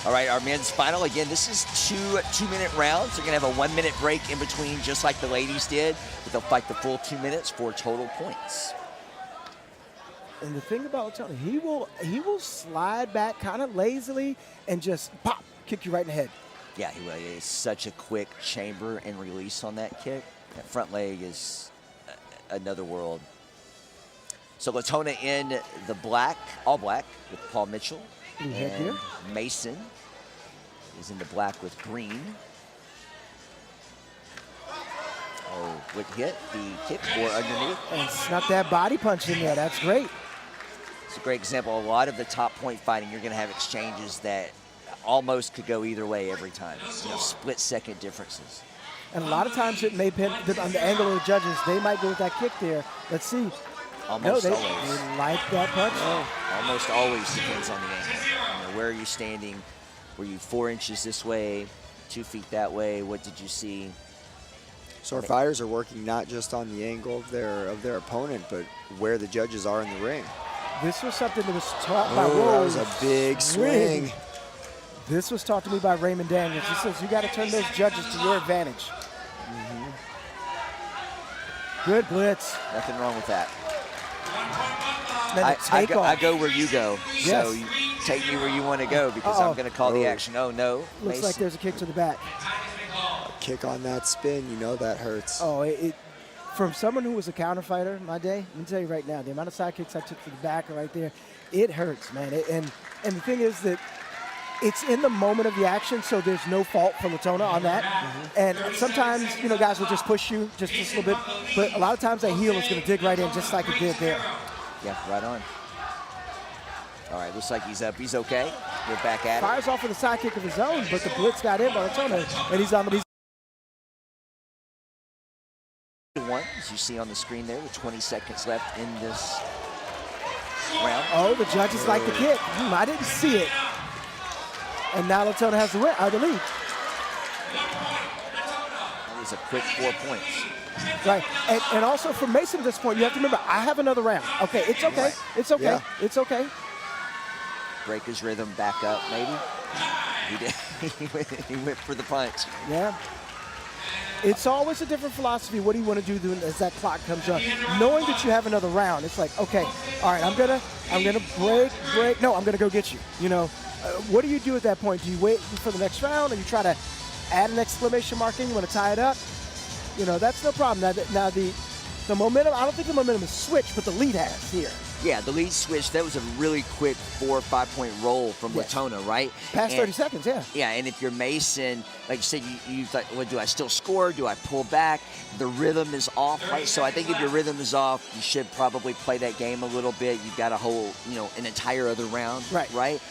All right, our men's final. Again, this is two-minute rounds. They're going to have a 1 minute break in between, just like the ladies did. But they'll fight the full 2 minutes for total points. And the thing about Tony, he will slide back kind of lazily and just pop, kick you right in the head. Yeah, he will. It's such a quick chamber and release on that kick. That front leg is another world. So Latona in the black, all black, with Paul Mitchell. And Mason is in the black with green. Oh, would hit the kick or underneath. And snuck that body punch in there. That's great. It's a great example. A lot of the top point fighting, you're going to have exchanges that almost could go either way every time. You know, split-second differences. And a lot of times it may depend on the angle of the judges. They might go with that kick there. Let's see. Almost always. They like that punch. Oh, almost always depends on the angle. You know, where are you standing? Were you 4 inches this way, 2 feet that way? What did you see? So our fighters are working not just on the angle of their opponent, but where the judges are in the ring. This was something that was taught by that was a big swing. This was taught to me by Raymond Daniels. He says you got to turn those judges to your advantage. Good blitz. Nothing wrong with that. I go where you go. Yes. So take me where you want to go because I'm going to call the action. Oh, no. Looks Mason. like there's a kick to the back. Kick on that spin, you know that hurts. Oh, from someone who was a counter fighter in my day, let me tell you right now, the amount of side kicks I took to the back are right there. It hurts, man. And the thing is that it's in the moment of the action, so there's no fault for Latona on that. And sometimes, guys will just push you just a little bit, but a lot of times that heel is going to dig right in just like it did there. Yeah, right on. All right, looks like he's up. He's okay. We're back at it. Fires off with a side kick of his own, but the blitz got in by Latona, and he's on the... As you see on the screen there, with 20 seconds left in this round. Oh, the judges like the kick. I didn't see it. And now Latona has the lead. That was a quick 4 points. Right, and also for Mason at this point, you have to remember, I have another round. Okay, it's okay, it's okay, Yeah. it's okay. Break his rhythm back up, maybe. He did. He went for the punch. Yeah. It's always a different philosophy. What do you want to do as that clock comes on? Knowing that you have another round, it's like, okay, all right, I'm gonna break. No, I'm gonna go get you. What do you do at that point? Do you wait for the next round, or you try to add an exclamation mark in? You want to tie it up? That's no problem. Now the momentum. I don't think the momentum is switched, but the lead has here. Yeah, the lead switch. That was a really quick 4 or 5 point roll from Latona, right? Past 30 seconds, yeah. Yeah, and if you're Mason, like you said, you thought, well, do I still score? Do I pull back? The rhythm is off, right? So I think if your rhythm is off, you should probably play that game a little bit. You've got a whole, an entire other round, right?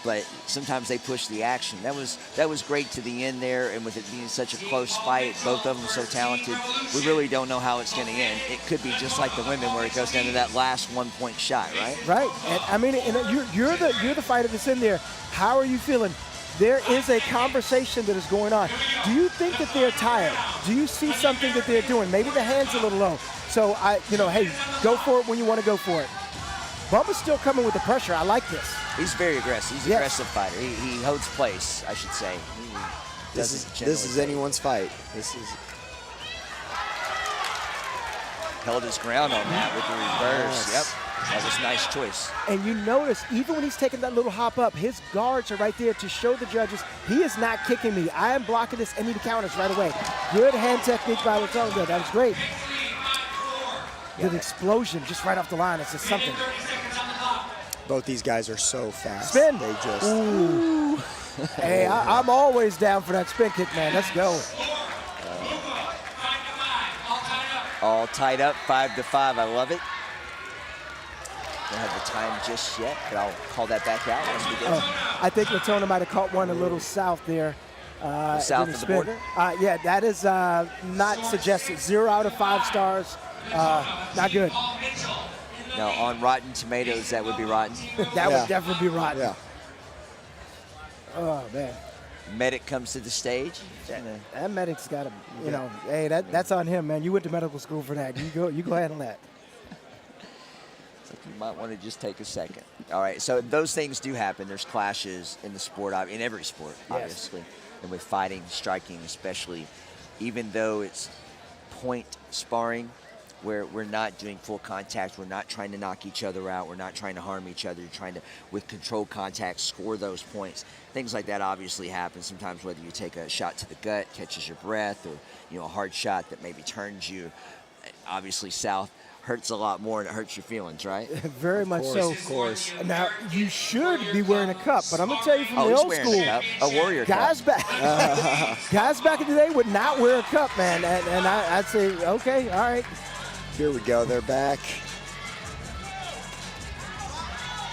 But sometimes they push the action. That was great to the end there, and with it being such a close fight, both of them so talented, we really don't know how it's going to end. It could be just like the women, where it goes down to that last 1 point shot, right? Right, and I mean, you're the fighter that's in there. How are you feeling? There is a conversation that is going on. Do you think that they're tired? Do you see something that they're doing? Maybe the hand's a little low. So hey, go for it when you want to go for it. Bubba's still coming with the pressure. I like this. He's very aggressive. He's an aggressive fighter. He holds place, I should say. This is anyone's fight. Held his ground on that with the reverse. Yep, that was a nice choice. And you notice, even when he's taking that little hop up, his guards are right there to show the judges, he is not kicking me. I am blocking this and he counters right away. Good hand technique by Latona there. That was great. Good explosion just right off the line. It's just something. Both these guys are so fast. Spin. They just. Ooh. Hey, I'm always down for that spin kick, man. Let's go. All tied up, 5-5. I love it. Don't have the time just yet, but I'll call that back out once we get. I think Latona might have caught one a little south there. South of the border? Yeah, that is not suggested. 0 out of 5 stars. Not good. Now, on Rotten Tomatoes, that would be rotten. That would definitely be rotten. Yeah. Oh, man. Medic comes to the stage. That medic's got to, hey, that's on him, man. You went to medical school for that. You go ahead on that. So you might want to just take a second. All right, so those things do happen. There's clashes in the sport, in every sport, obviously. And with fighting, striking especially, even though it's point sparring, where we're not doing full contact, we're not trying to knock each other out, we're not trying to harm each other, you're trying to, with controlled contact, score those points. Things like that obviously happen sometimes, whether you take a shot to the gut, catches your breath, or a hard shot that maybe turns you. Obviously, south hurts a lot more and it hurts your feelings, right? Very much so. Of course. Now, you should be wearing a cup, but I'm going to tell you from the old school, a warrior guys cup. Guys back in the day would not wear a cup, man. And I'd say, okay, all right. Here we go. They're back.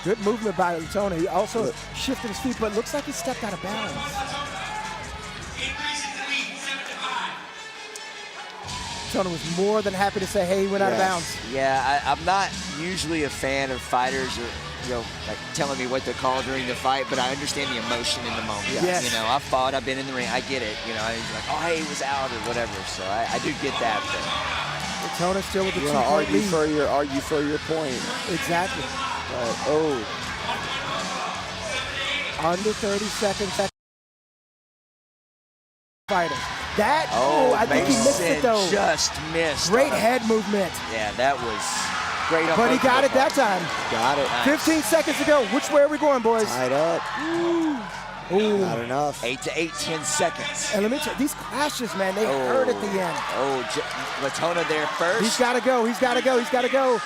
Good movement by Latona. He also shifted his feet, but it looks like he stepped out of balance. Latona was more than happy to say, hey, he went out of bounds. Yeah, I'm not usually a fan of fighters like telling me what to call during the fight, but I understand the emotion in the moment. Yes. I've fought, I've been in the ring, I get it. He's like, oh, hey, he was out or whatever. So I do get that. But Latona still with the 2 point lead. Argue for your point. Exactly. Under 30 seconds. Fighters. I think he missed it though. Just missed. Great head movement. Yeah, that was great on But he both got of it that time. Got it. Nice. 15 seconds ago. Which way are we going, boys? Tied up. Ooh. Not enough. 8 to 8, 10 seconds. And let me tell you, these clashes, man, they hurt at the end. Latona there first. He's got to go. He's got to go. He's got to go.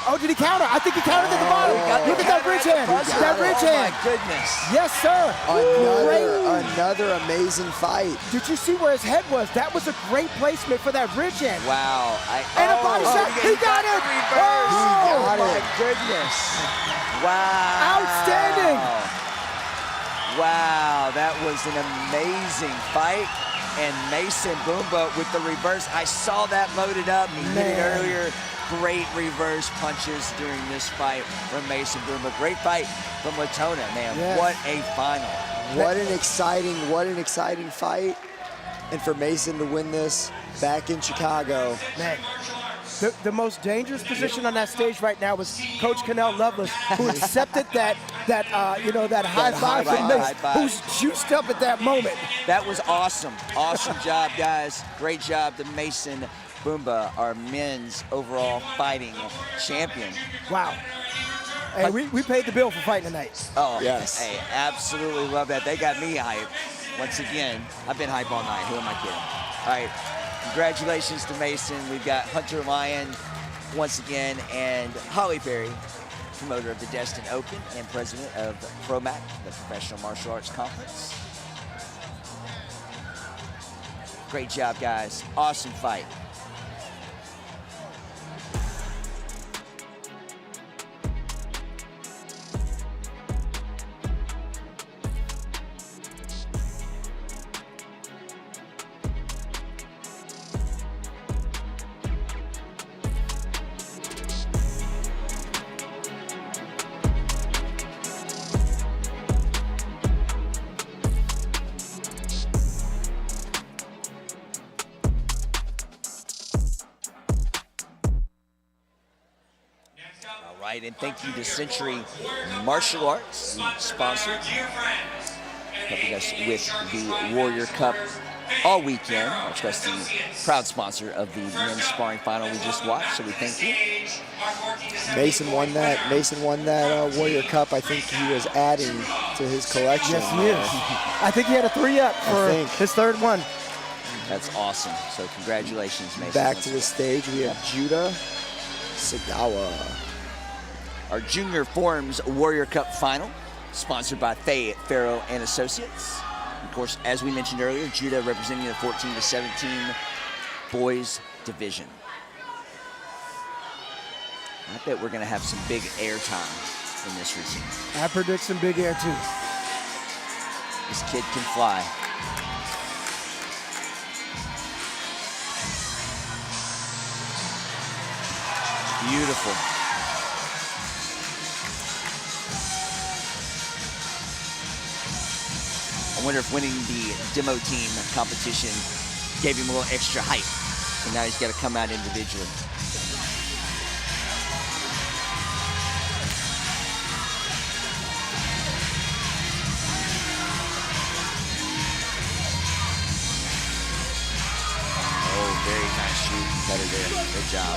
Oh, did he counter? I think he countered at the bottom. Look at that bridge hand. That bridge hand. Oh, my goodness. Yes, sir. Another amazing fight. Did you see where his head was? That was a great placement for that bridge hand. Wow. And a body shot. He got it. Oh, my goodness. Wow. Outstanding. Wow, that was an amazing fight. And Mason Boomba with the reverse. I saw that loaded up. He hit it earlier. Great reverse punches during this fight from Mason Boomba. Great fight from Latona, man. Yes. What a final. What an exciting fight. And for Mason to win this back in Chicago. Man, the most dangerous position on that stage right now was Coach Cannell Lovelace, who accepted that high five from Mason, who's juiced up at that moment. That was awesome. Awesome job, guys. Great job to Mason Boomba, our men's overall fighting champion. Wow. Hey, we paid the bill for fighting tonight. Oh, yes. Hey, absolutely love that. They got me hyped. Once again, I've been hype all night. Who am I kidding? All right, congratulations to Mason. We've got Hunter Lyon once again and Holly Berry, promoter of the Destin Open and president of ProMac, the Professional Martial Arts Conference. Great job, guys. Awesome fight. And thank you to Century Martial Arts, sponsor, helping us with the Warrior Cup all weekend. I trust the proud sponsor of the men's sparring final we just watched, so we thank you. Mason won that Warrior Cup. I think he was adding to his collection. Yes, he is. I think he had a 3-up for his third one. That's awesome. So congratulations, Mason. Back to the stage, we have Judah Sagawa. Our Junior Forums Warrior Cup final, sponsored by Faye Farrow and Associates. Of course, as we mentioned earlier, Judah representing the 14 to 17 boys division. I bet we're going to have some big air time in this routine. I predict some big air too. This kid can fly. Beautiful. I wonder if winning the demo team competition gave him a little extra hype. And now he's got to come out individually. Oh, very nice shoot. Better there. Good job.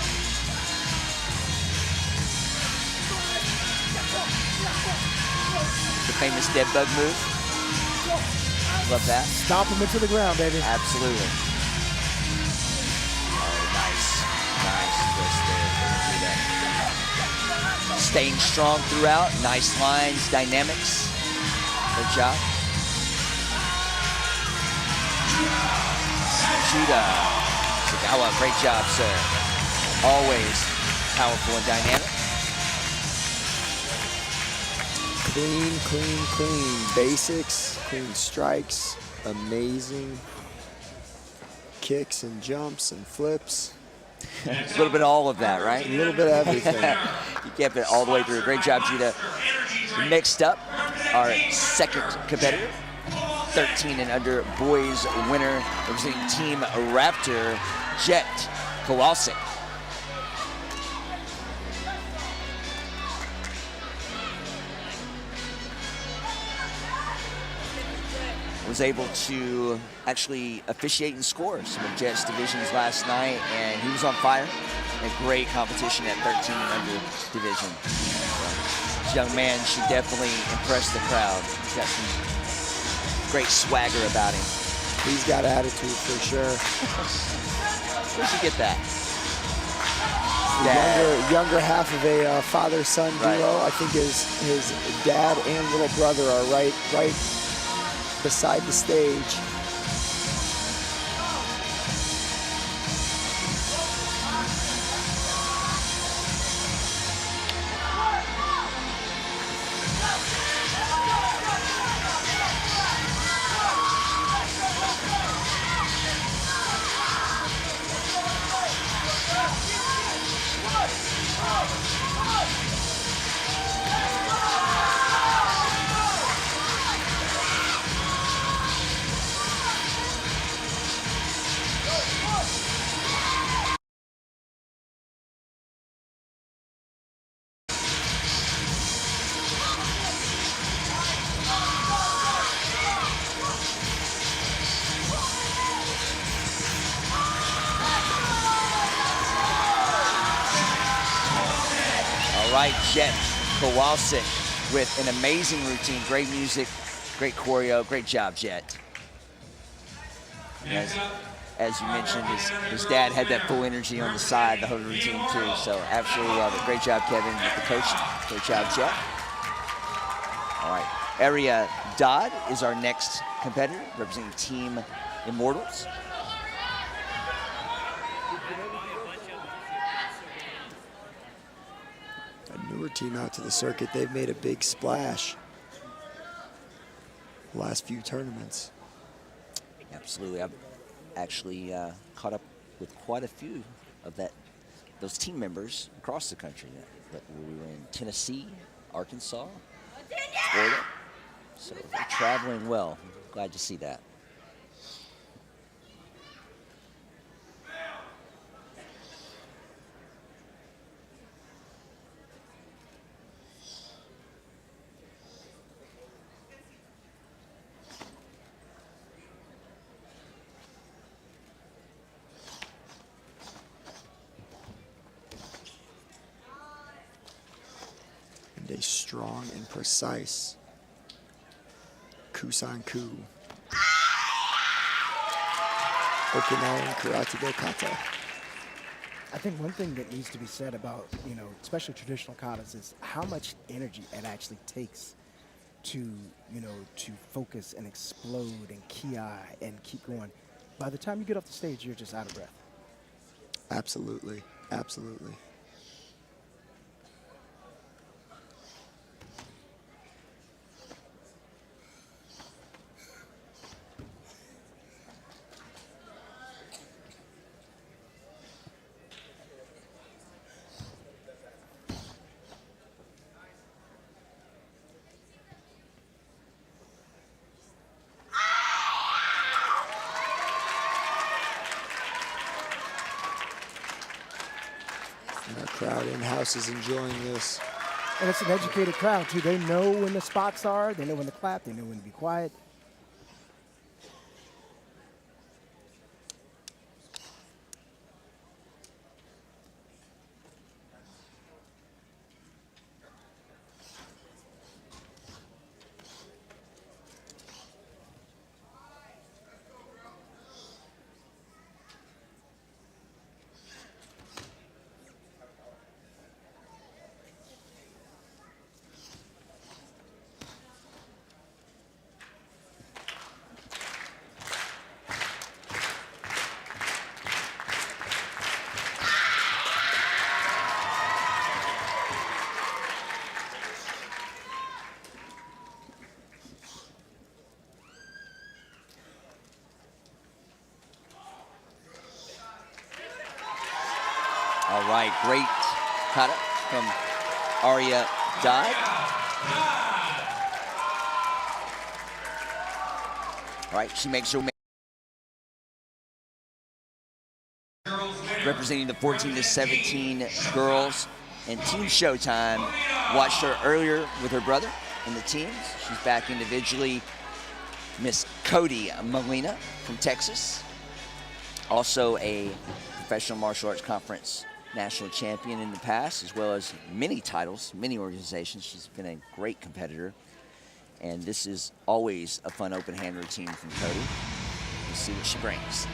The famous dead bug move. Love that. Stomp him into the ground, baby. Absolutely. Oh, nice. Nice twist there. Staying strong throughout. Nice lines, dynamics. Good job. Judah Sagawa, great job, sir. Always powerful and dynamic. Clean, clean, clean. Basics, clean strikes, amazing kicks and jumps and flips. A little bit of all of that, right? A little bit of everything. You kept it all the way through. Great job, Judah. Next up, our second competitor, 13 and under boys winner, representing Team Raptor, Jet Kowalczyk. Was able to actually officiate and score some of Jet's divisions last night, and he was on fire a great competition at 13 and under division. So, this young man should definitely impress the crowd. He's got some great swagger about him. He's got attitude for sure. Where'd you get that? Younger half of a father-son duo. Right. I think his dad and little brother are right beside the stage. All right, Jet Kowalczyk with an amazing routine, great music, great choreo, great job, Jet. As you mentioned, his dad had that full energy on the side, the whole routine too, so absolutely love it. Great job, Kevin, with the coaching. Great job, Jet. All right, Aria Dodd is our next competitor, representing Team Immortals. A newer team out to the circuit. They've made a big splash the last few tournaments. Absolutely. I've actually caught up with quite a few of those team members across the country. We were in Tennessee, Arkansas, Florida. So they're traveling well. Glad to see that. And a strong and precise Kusan-ku. Okinawan Karate do Kata. I think one thing that needs to be said about, especially traditional katas is how much energy it actually takes to, to focus and explode and ki and keep going. By the time you get off the stage, you're just out of breath. Absolutely, absolutely. And our crowd in-house is enjoying this. And it's an educated crowd, too. They know when the spots are. They know when to clap. They know when to be quiet. All right, great kata from Aria Dodd. All right, she makes her way. Representing the 14 to 17 girls and Team Showtime. Watched her earlier with her brother in the teams. She's back individually. Miss Cody Molina from Texas. Also a Professional Martial Arts Conference national champion in the past, as well as many titles, many organizations. She's been a great competitor. And this is always a fun open hand routine from Cody. We'll see what she brings.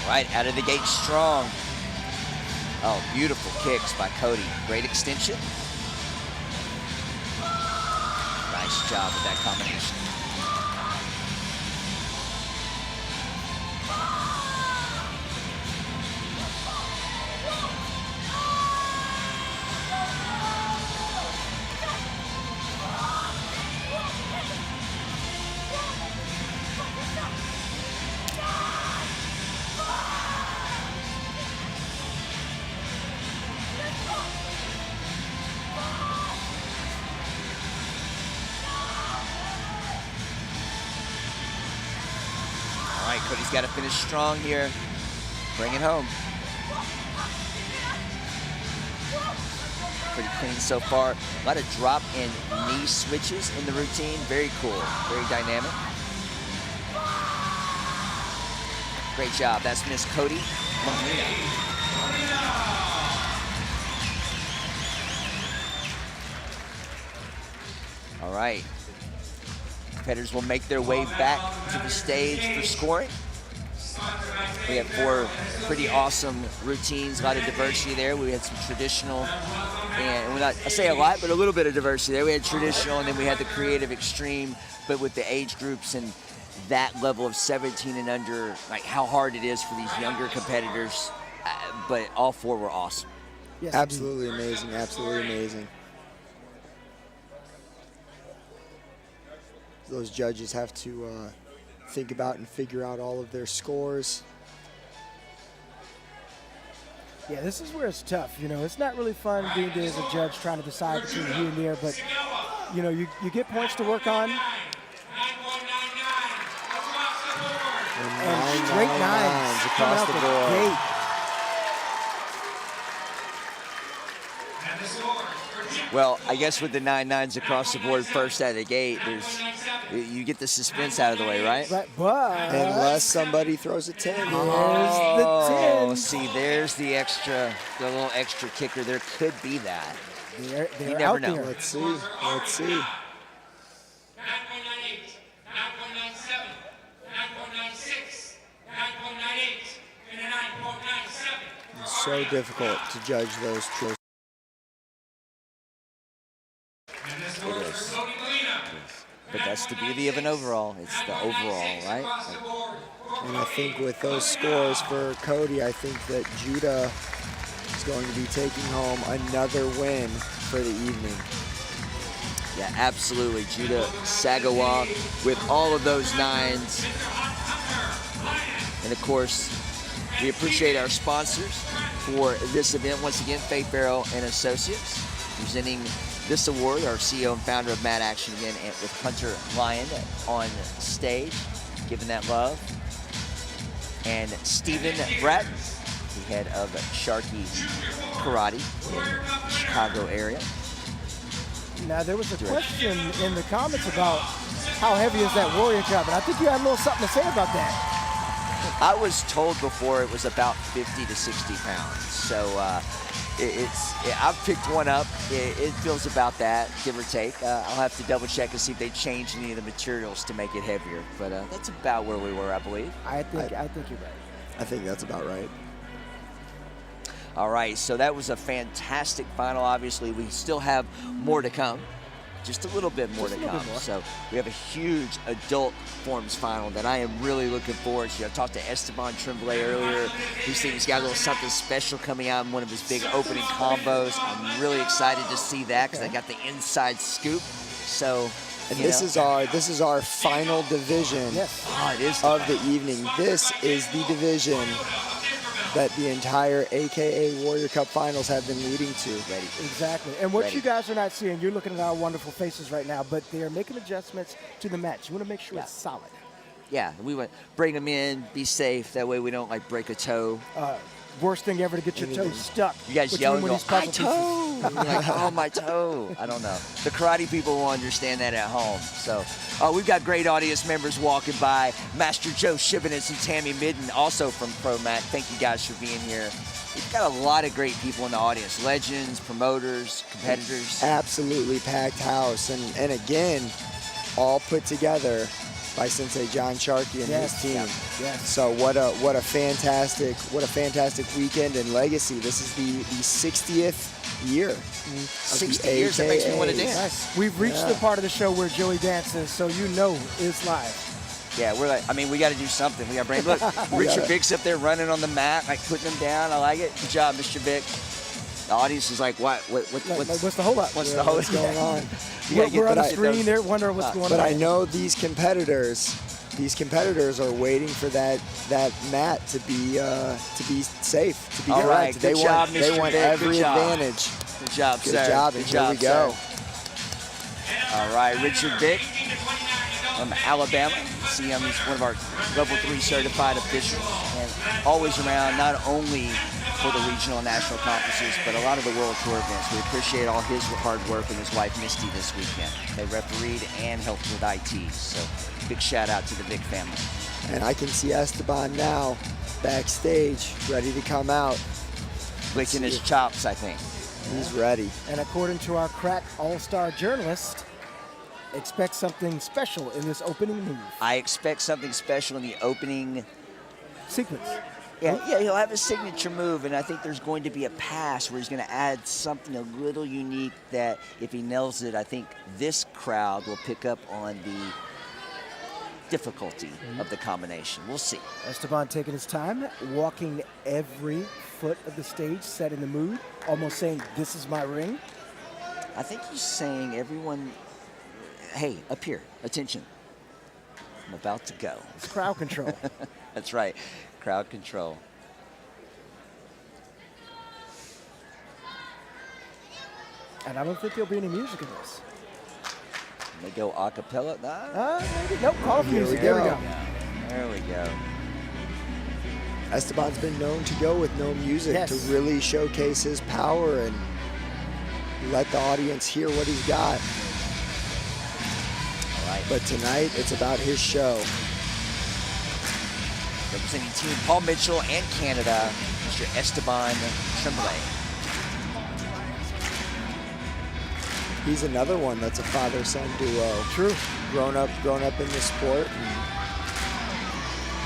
Right, out of the gate strong. Oh, beautiful kicks by Cody. Great extension. Nice job with that combination. Cody's got to finish strong here. Bring it home. Pretty clean so far. A lot of drop and knee switches in the routine. Very cool, very dynamic. Great job. That's Miss Cody Molina. All right. Competitors will make their way back to the stage for scoring. We have 4 pretty awesome routines, a lot of diversity there. We had some traditional, and I say a lot, but a little bit of diversity there. We had traditional, and then we had the creative extreme, but with the age groups and that level of 17 and under, like how hard it is for these younger competitors, but all 4 were awesome. Yes, absolutely amazing, absolutely amazing. Those judges have to think about and figure out all of their scores. Yeah, this is where it's tough. You know, it's not really fun being there as a judge trying to decide between here and there, but, you know, you get points to work on. And straight nines across the board. Gate. Well, I guess with the 9-9s across the board first out of the gate, you get the suspense out of the way, right? Right, but unless somebody throws a 10. There's the 10. See, there's the little extra kicker. There could be that. They're you never out know. there. Let's see. Let's see. 9.98, 9.97, 9.96, 9.98, and a 9.97. It's so difficult to judge those true. But that's the beauty of an overall. It's the overall, right? And I think with those scores for Cody, I think that Judah is going to be taking home another win for the evening. Yeah, absolutely. Judah Sagawa with all of those 9s. And of course, we appreciate our sponsors for this event. Once again, Faith Barrow and Associates, presenting this award, our CEO and founder of Mad Action again, and with Hunter Lyon on stage, giving that love. And Stephen Bratton, the head of Sharky Karate in the Chicago area. Now, there was a question in the comments about how heavy is that Warrior Cup, and I think you had a little something to say about that. I was told before it was about 50 to 60 pounds. So I've picked one up. It feels about that, give or take. I'll have to double check and see if they changed any of the materials to make it heavier. But that's about where we were, I believe. I think you're right. I think that's about right. All right, so that was a fantastic final. Obviously, we still have more to come. just a little bit more to come. So we have a huge adult forms final that I am really looking forward to. I talked to Esteban Tremblay earlier. He said he's got a little something special coming out in one of his big opening combos. I'm really excited to see that because I got the inside scoop. So. And this is our final division of the evening. This is the division that the entire AKA Warrior Cup Finals have been leading to. Ready. Exactly. And what you guys are not seeing, you're looking at our wonderful faces right now, but they are making adjustments to the match. You want to make sure it's solid. Yeah, we want bring them in, be safe. That way we don't like break a toe. Worst thing ever to get your toe stuck. You guys yell and go, my puzzle toe. You're like, oh, my toe. I don't know. The karate people will understand that at home. So we've got great audience members walking by. Master Joe Shibinitz and Tammy Midden, also from ProMat. Thank you guys for being here. We've got a lot of great people in the audience. Legends, promoters, competitors. Absolutely packed house. And again, all put together by Sensei John Sharkey and his team. Yes. So what a fantastic weekend and legacy. This is the 60th year. 60 years, that makes me want to dance. Nice. We've reached the part of the show where Joey dances, so you know it's live. Yeah, we're like, I mean, we got to do something. We got brain. Look, Richard Vick's up there running on the mat, like putting them down. I like it. Good job, Mr. Vick. The audience is like, what's the hold up? What's the hold up going on? We're on the screen. They're wondering what's going on. But I know these competitors are waiting for that mat to be safe, to be all right. They Good job, want, Mr. they want Vick. every Good job. advantage. Good job, Good sir. job. Good And job, here we go. Sir. All right, Richard Vick from Alabama. See him, he's one of our level 3 certified officials and always around not only for the regional and national conferences, but a lot of the World Tour events. We appreciate all his hard work and his wife Misty this weekend. They refereed and helped with IT. So big shout out to the Vick family. And I can see Esteban now backstage, ready to come out. Licking his chops, I think. He's ready. And according to our crack all-star journalist, expect something special in this opening move. I expect something special in the opening sequence. Yeah, he'll have a signature move, and I think there's going to be a pass where he's going to add something a little unique that if he nails it, I think this crowd will pick up on the difficulty of the combination. We'll see. Esteban taking his time, walking every foot of the stage, setting the mood, almost saying, this is my ring. I think he's saying, everyone, hey, up here, attention. I'm about to go. It's crowd control. That's right. Crowd control. And I don't think there'll be any music in this. They go a cappella? Maybe. Nope, call for music. There we go. There we go. Esteban's been known to go with no music to really showcase his power and let the audience hear what he's got. All right. But tonight, it's about his show. Representing Team Paul Mitchell and Canada, Mr. Esteban Tremblay. He's another one that's a father-son duo. True. Grown up in the sport.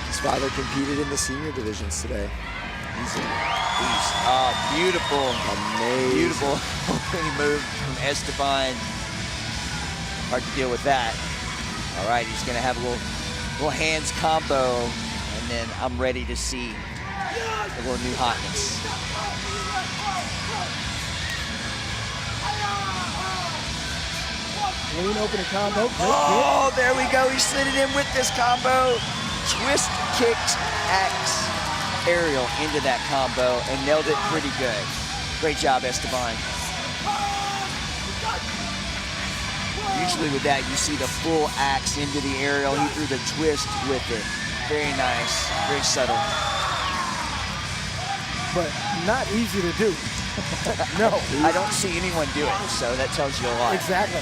His father competed in the senior divisions today. He's beautiful, amazing, beautiful opening move from Esteban. Hard to deal with that. All right, he's gonna have a little hands combo, and then I'm ready to see a little new hotness. Clean opening combo. Oh, there we go. He slid it in with this combo. Twist kicks axe aerial into that combo and nailed it pretty good. Great job, Esteban. Usually with that, you see the full axe into the aerial. He threw the twist with it. Very nice, very subtle. But not easy to do. No. I don't see anyone do it, so that tells you a lot. Exactly.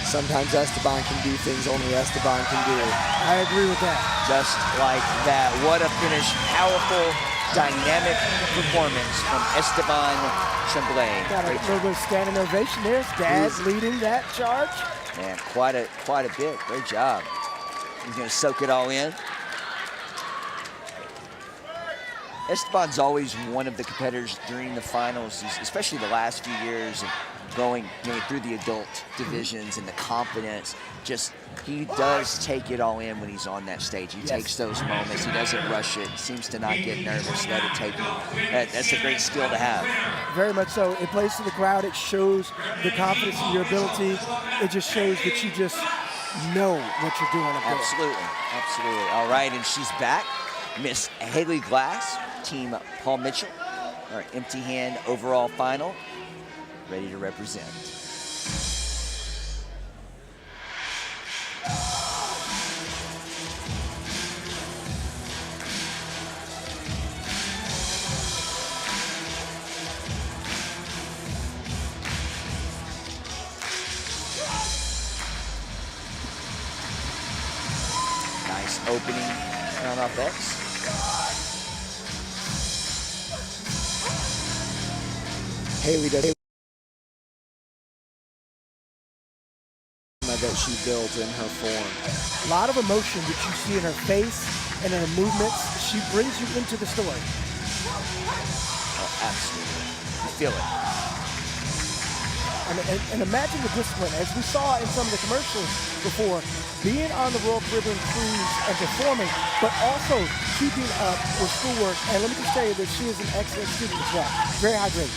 Sometimes Esteban can do things only Esteban can do. I agree with that. Just like that. What a finish. Powerful, dynamic performance from Esteban Tremblay. Got a little bit of standing ovation there. Dad's leading that charge. Man, quite a bit. Great job. He's going to soak it all in. Esteban's always one of the competitors during the finals, especially the last few years, and going through the adult divisions and the confidence. Just he does take it all in when he's on that stage. He takes those moments. He doesn't rush it. He seems to not get nervous. Let it take him. That's a great skill to have. Very much so. It plays to the crowd. It shows the confidence in your ability. It just shows that you just know what you're doing up there. Absolutely, absolutely. All right, and she's back. Miss Haley Glass, Team Paul Mitchell, our empty hand overall final, ready to represent. Nice opening round off X. Haley does that she built in her form. A lot of emotion that you see in her face and in her movements. She brings you into the story. Oh, absolutely. You feel it. And imagine the discipline, as we saw in some of the commercials before, being on the Royal Caribbean cruise and performing, but also keeping up with schoolwork. And let me just tell you that she is an excellent student as well. Very high grades.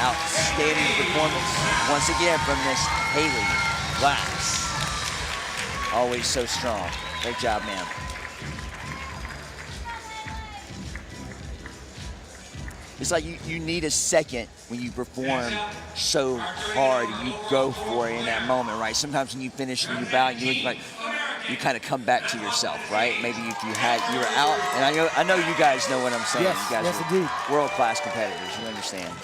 Outstanding performance once again from Miss Haley Glass. Always so strong. Great job, ma'am. It's like you need a second when you perform so hard and you go for it in that moment, right? Sometimes when you finish and you bow, you look like you kind of come back to yourself, right? Maybe if you were out, and I know you guys know what I'm saying. Yes, you guys yes, are indeed. world-class competitors. You understand.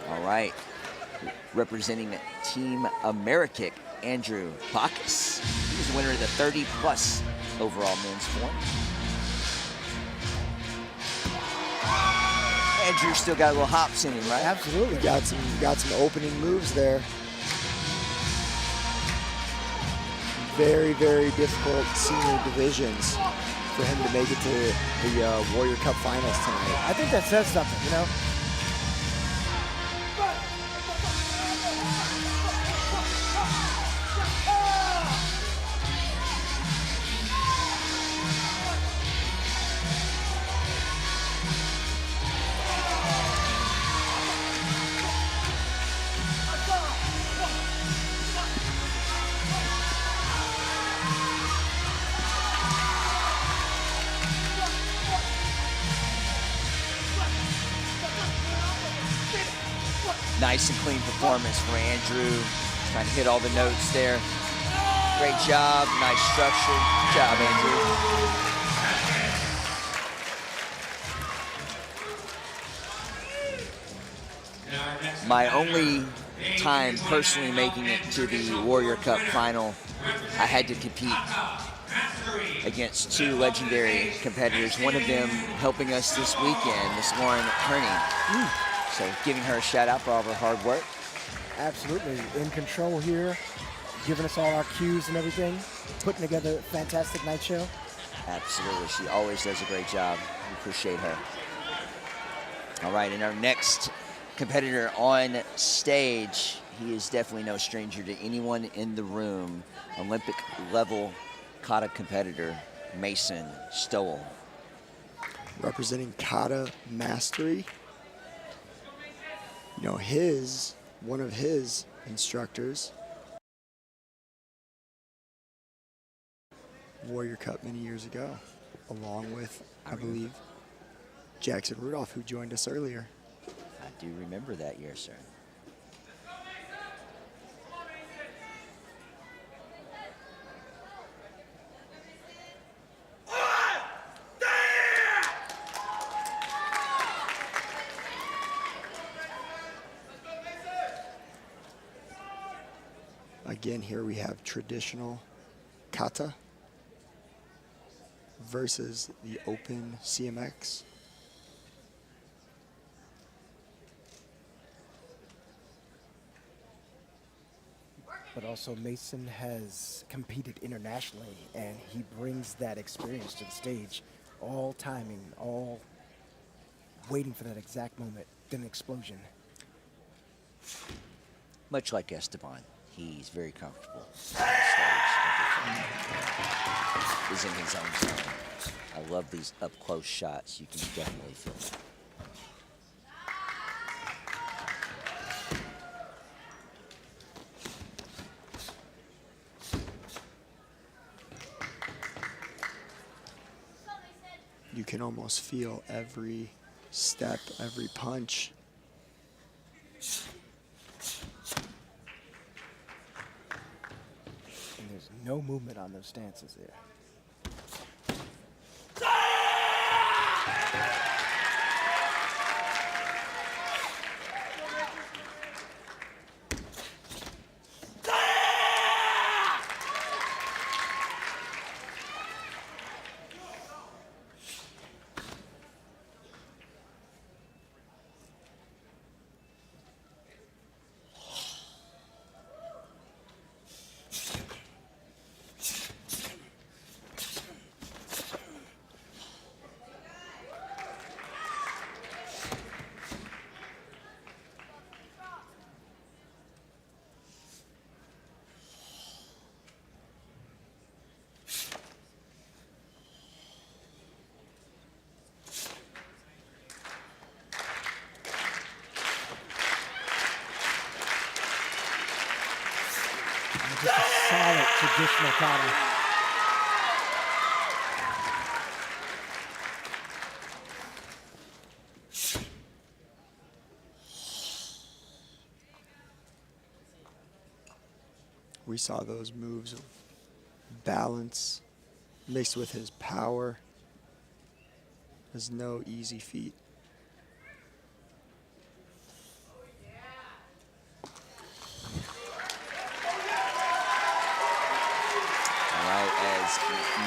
All right, representing Team Amerikic, Andrew Bacchus. He was the winner of the 30-plus overall men's form. Andrew still got a little hops in him, right? Absolutely, got some opening moves there. Very, very difficult senior divisions for him to make it to the Warrior Cup finals tonight. I think that says something, you know? Nice and clean performance for Andrew. Trying to hit all the notes there. Great job, nice structure. Good job, Andrew. My only time personally making it to the Warrior Cup final, I had to compete against two legendary competitors. One of them helping us this weekend, Miss Lauren Kearney. So giving her a shout out for all of her hard work. Absolutely, in control here, giving us all our cues and everything, putting together a fantastic night show. Absolutely, she always does a great job. We appreciate her. All right, and our next competitor on stage, he is definitely no stranger to anyone in the room. Olympic level kata competitor, Mason Stowell. Representing Kata Mastery. You know, one of his instructors, Warrior Cup many years ago, along with, I believe, Jackson Rudolph, who joined us earlier. I do remember that year, sir. Again, here we have traditional Kata versus the Open CMX. But also Mason has competed internationally, and he brings that experience to the stage. All timing, all waiting for that exact moment, then an explosion. Much like Esteban, he's very comfortable on the stage. He's in his own zone. I love these up-close shots. You can definitely feel it. You can almost feel every step, every punch. And there's no movement on those stances there. Just a solid traditional kata. We saw those moves of balance mixed with his power. There's no easy feat.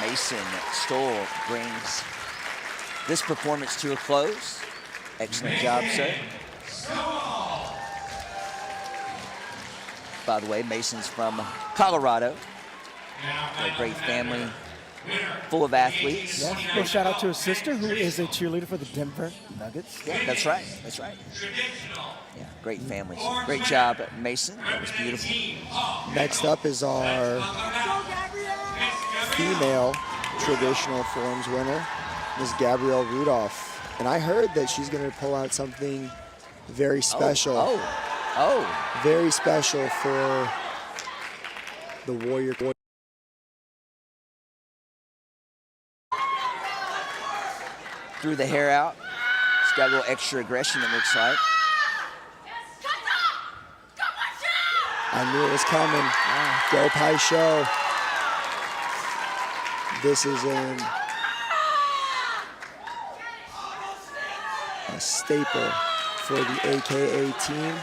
Mason Stoll brings this performance to a close. Excellent job, sir. By the way, Mason's from Colorado. A great family, full of athletes. Yeah, well, shout out to his sister, who is a cheerleader for the Denver Nuggets. Yeah, that's right. That's right. Yeah, great family. Great job, Mason. That was beautiful. Next up is our female traditional forms winner, Ms. Gabrielle Rudolph. And I heard that she's going to pull out something very special. Oh. Very special for the Warrior. Threw the hair out. She's got a little extra aggression, it looks like. I knew it was coming. Go Pai Show. This is a staple for the AKA team.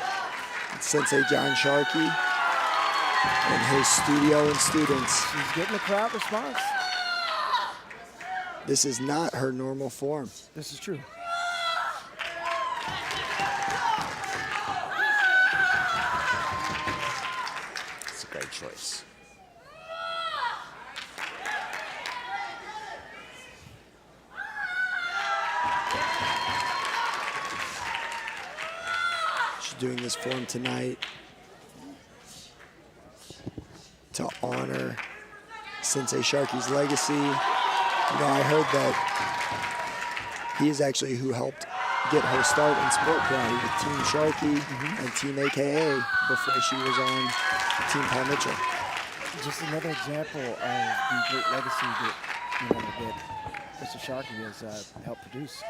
It's Sensei John Sharkey and his studio and students. She's getting the crowd response. This is not her normal form. This is true. It's a great choice. She's doing this form tonight to honor Sensei Sharkey's legacy. You know, I heard that he is actually who helped get her start in sport karate with Team Sharkey and Team AKA before she was on Team Paul Mitchell. Just another example of the great legacy that, that Mr. Sharkey has helped produce.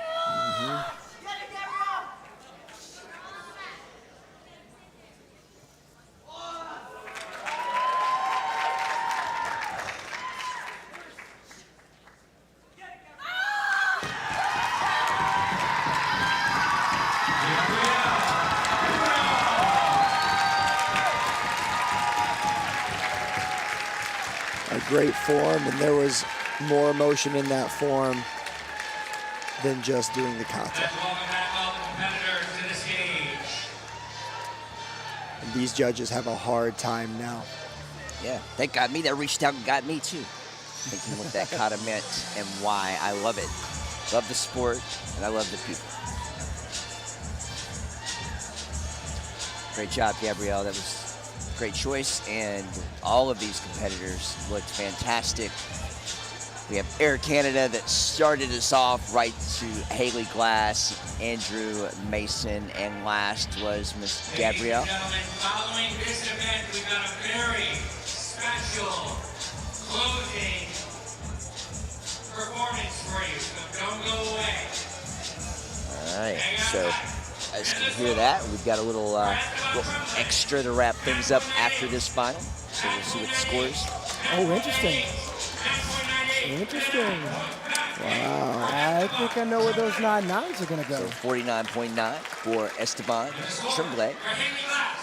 great form, and there was more emotion in that form than just doing the kata. And these judges have a hard time now. Yeah, they got me. They reached out and got me too. Thinking what that kata meant and why. I love it. Love the sport, and I love the people. Great job, Gabrielle. That was a great choice, and all of these competitors looked fantastic. We have Air Canada that started us off right to Haley Glass, Andrew Mason, and last was Miss Gabrielle. Ladies and gentlemen, following this event, we've got a very special closing performance for you, so don't go away. All right, so as you can hear that, we've got a little extra to wrap things up after this final. So we'll see what the score is. Oh, interesting. Interesting. Wow. I think I know where those 9-9s are going to go. So 49.9 for Esteban Tremblay. For Haley Glass,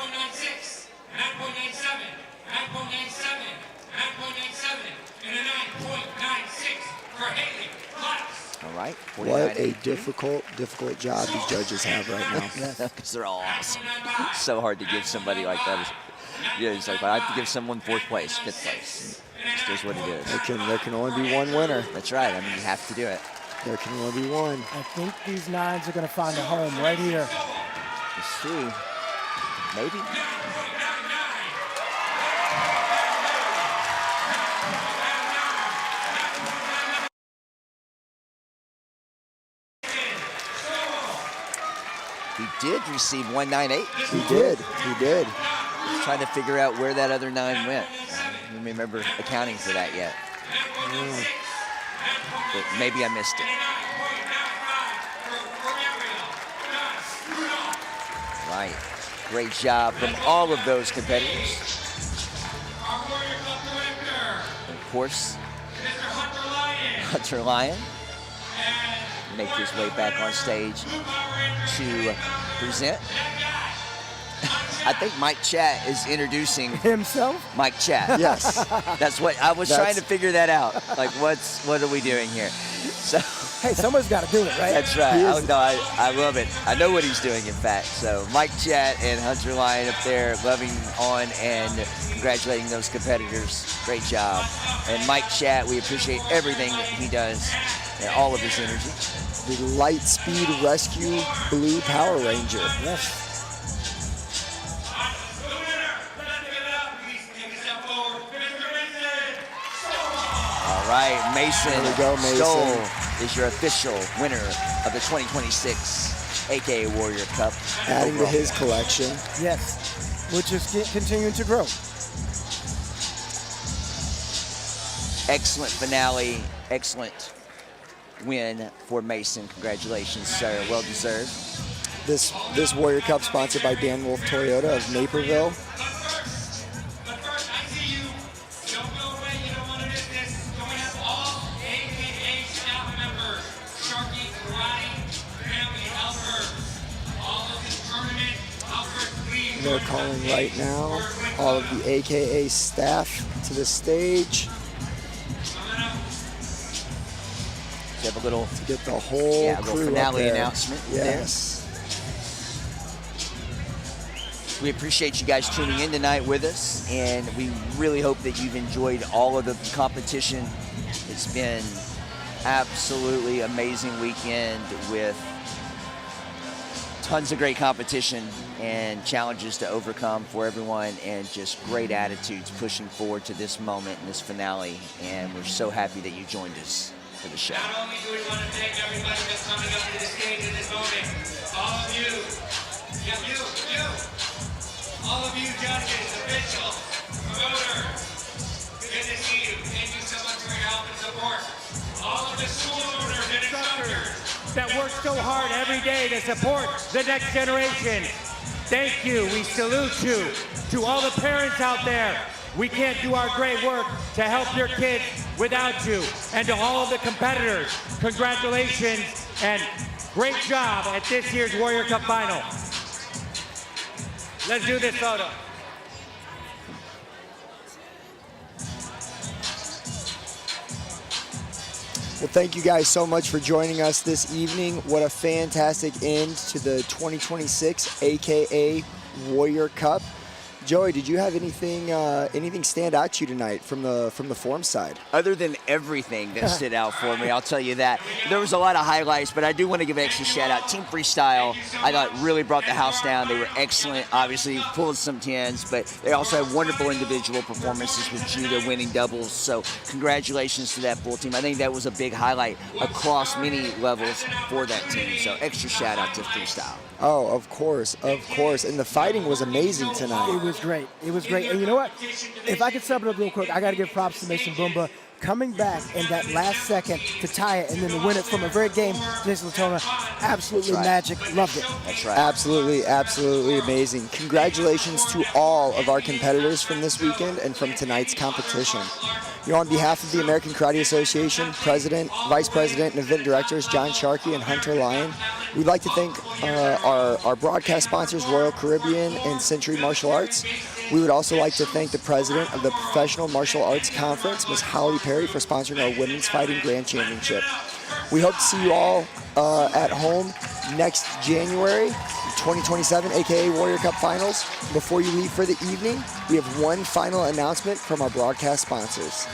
9.96, 9.97, 9.97, 9.97, and a 9.96 for Haley Glass. All right. What a difficult job these judges have right now. Because they're all awesome. It's so hard to give somebody like that. Yeah, it's like I have to give someone 4th place, 5th place. It is what it is. There can only be one winner. That's right. I mean, you have to do it. There can only be one. I think these 9s are going to find a home right here. Let's see. Maybe. He did receive 198. He did. Just trying to figure out where that other 9 went. I don't remember accounting for that yet. But maybe I missed it. Right. Great job from all of those competitors. And of course, Hunter Lyon. Make his way back on stage to present. I think Mike Chat is introducing himself. Mike Chat. Yes. That's what I was trying to figure that out. Like, what are we doing here? So. Hey, someone's got to do it, right? That's right. I love it. I know what he's doing, in fact. So Mike Chat and Hunter Lyon up there loving on and congratulating those competitors. Great job. And Mike Chat, we appreciate everything that he does and all of his energy. The Lightspeed Rescue Blue Power Ranger. Yes. All right, Mason, There we go, Mason. Stoll is your official winner of the 2026 AKA Warrior Cup. Adding to overall. his collection. Yes. Which is continuing to grow. Excellent finale, excellent win for Mason. Congratulations, sir. Well deserved. This Warrior Cup sponsored by Dan Wolf Toyota of Naperville. They're calling right now all of the AKA staff to the stage. You have a little, to get the whole a little crew finale up there. announcement. Yes. There. We appreciate you guys tuning in tonight with us, and we really hope that you've enjoyed all of the competition. It's been absolutely amazing weekend with tons of great competition and challenges to overcome for everyone, and just great attitudes pushing forward to this moment and this finale. And we're so happy that you joined us for the show. Not only do we want to thank everybody that's coming up to the stage in this moment, all of you, all of you judges, officials, promoters, good to see you. Thank you so much for your help and support. All of the school owners and instructors that work so hard every day to support the next generation. Thank you. We salute you. To all the parents out there, we can't do our great work to help your kids without you. And to all of the competitors, congratulations and great job at this year's Warrior Cup final. Let's do this photo. Well, thank you guys so much for joining us this evening. What a fantastic end to the 2026 AKA Warrior Cup. Joey, did you have anything stand out to you tonight from the form side? Other than everything that stood out for me, I'll tell you that. There was a lot of highlights, but I do want to give an extra shout out. Team Freestyle, I thought really brought the house down. They were excellent, obviously pulled some 10s, but they also had wonderful individual performances with Judah winning doubles. So congratulations to that full team. I think that was a big highlight across many levels for that team. So extra shout out to Freestyle. Oh, of course. And the fighting was amazing tonight. It was great. It was great. And you know what? If I could sum it up real quick, I got to give props to Mason Boomba. Coming back in that last second to tie it and then to win it from a very game, Jason Latona, absolutely magic. Loved it. That's right. Absolutely amazing. Congratulations to all of our competitors from this weekend and from tonight's competition. On behalf of the American Karate Association, President, Vice President, and Event Directors John Sharkey and Hunter Lyon, we'd like to thank our broadcast sponsors, Royal Caribbean and Century Martial Arts. We would also like to thank the President of the Professional Martial Arts Conference, Ms. Holly Perry, for sponsoring our Women's Fighting Grand Championship. We hope to see you all at home next January, 2027, aka Warrior Cup Finals. Before you leave for the evening, we have one final announcement from our broadcast sponsors.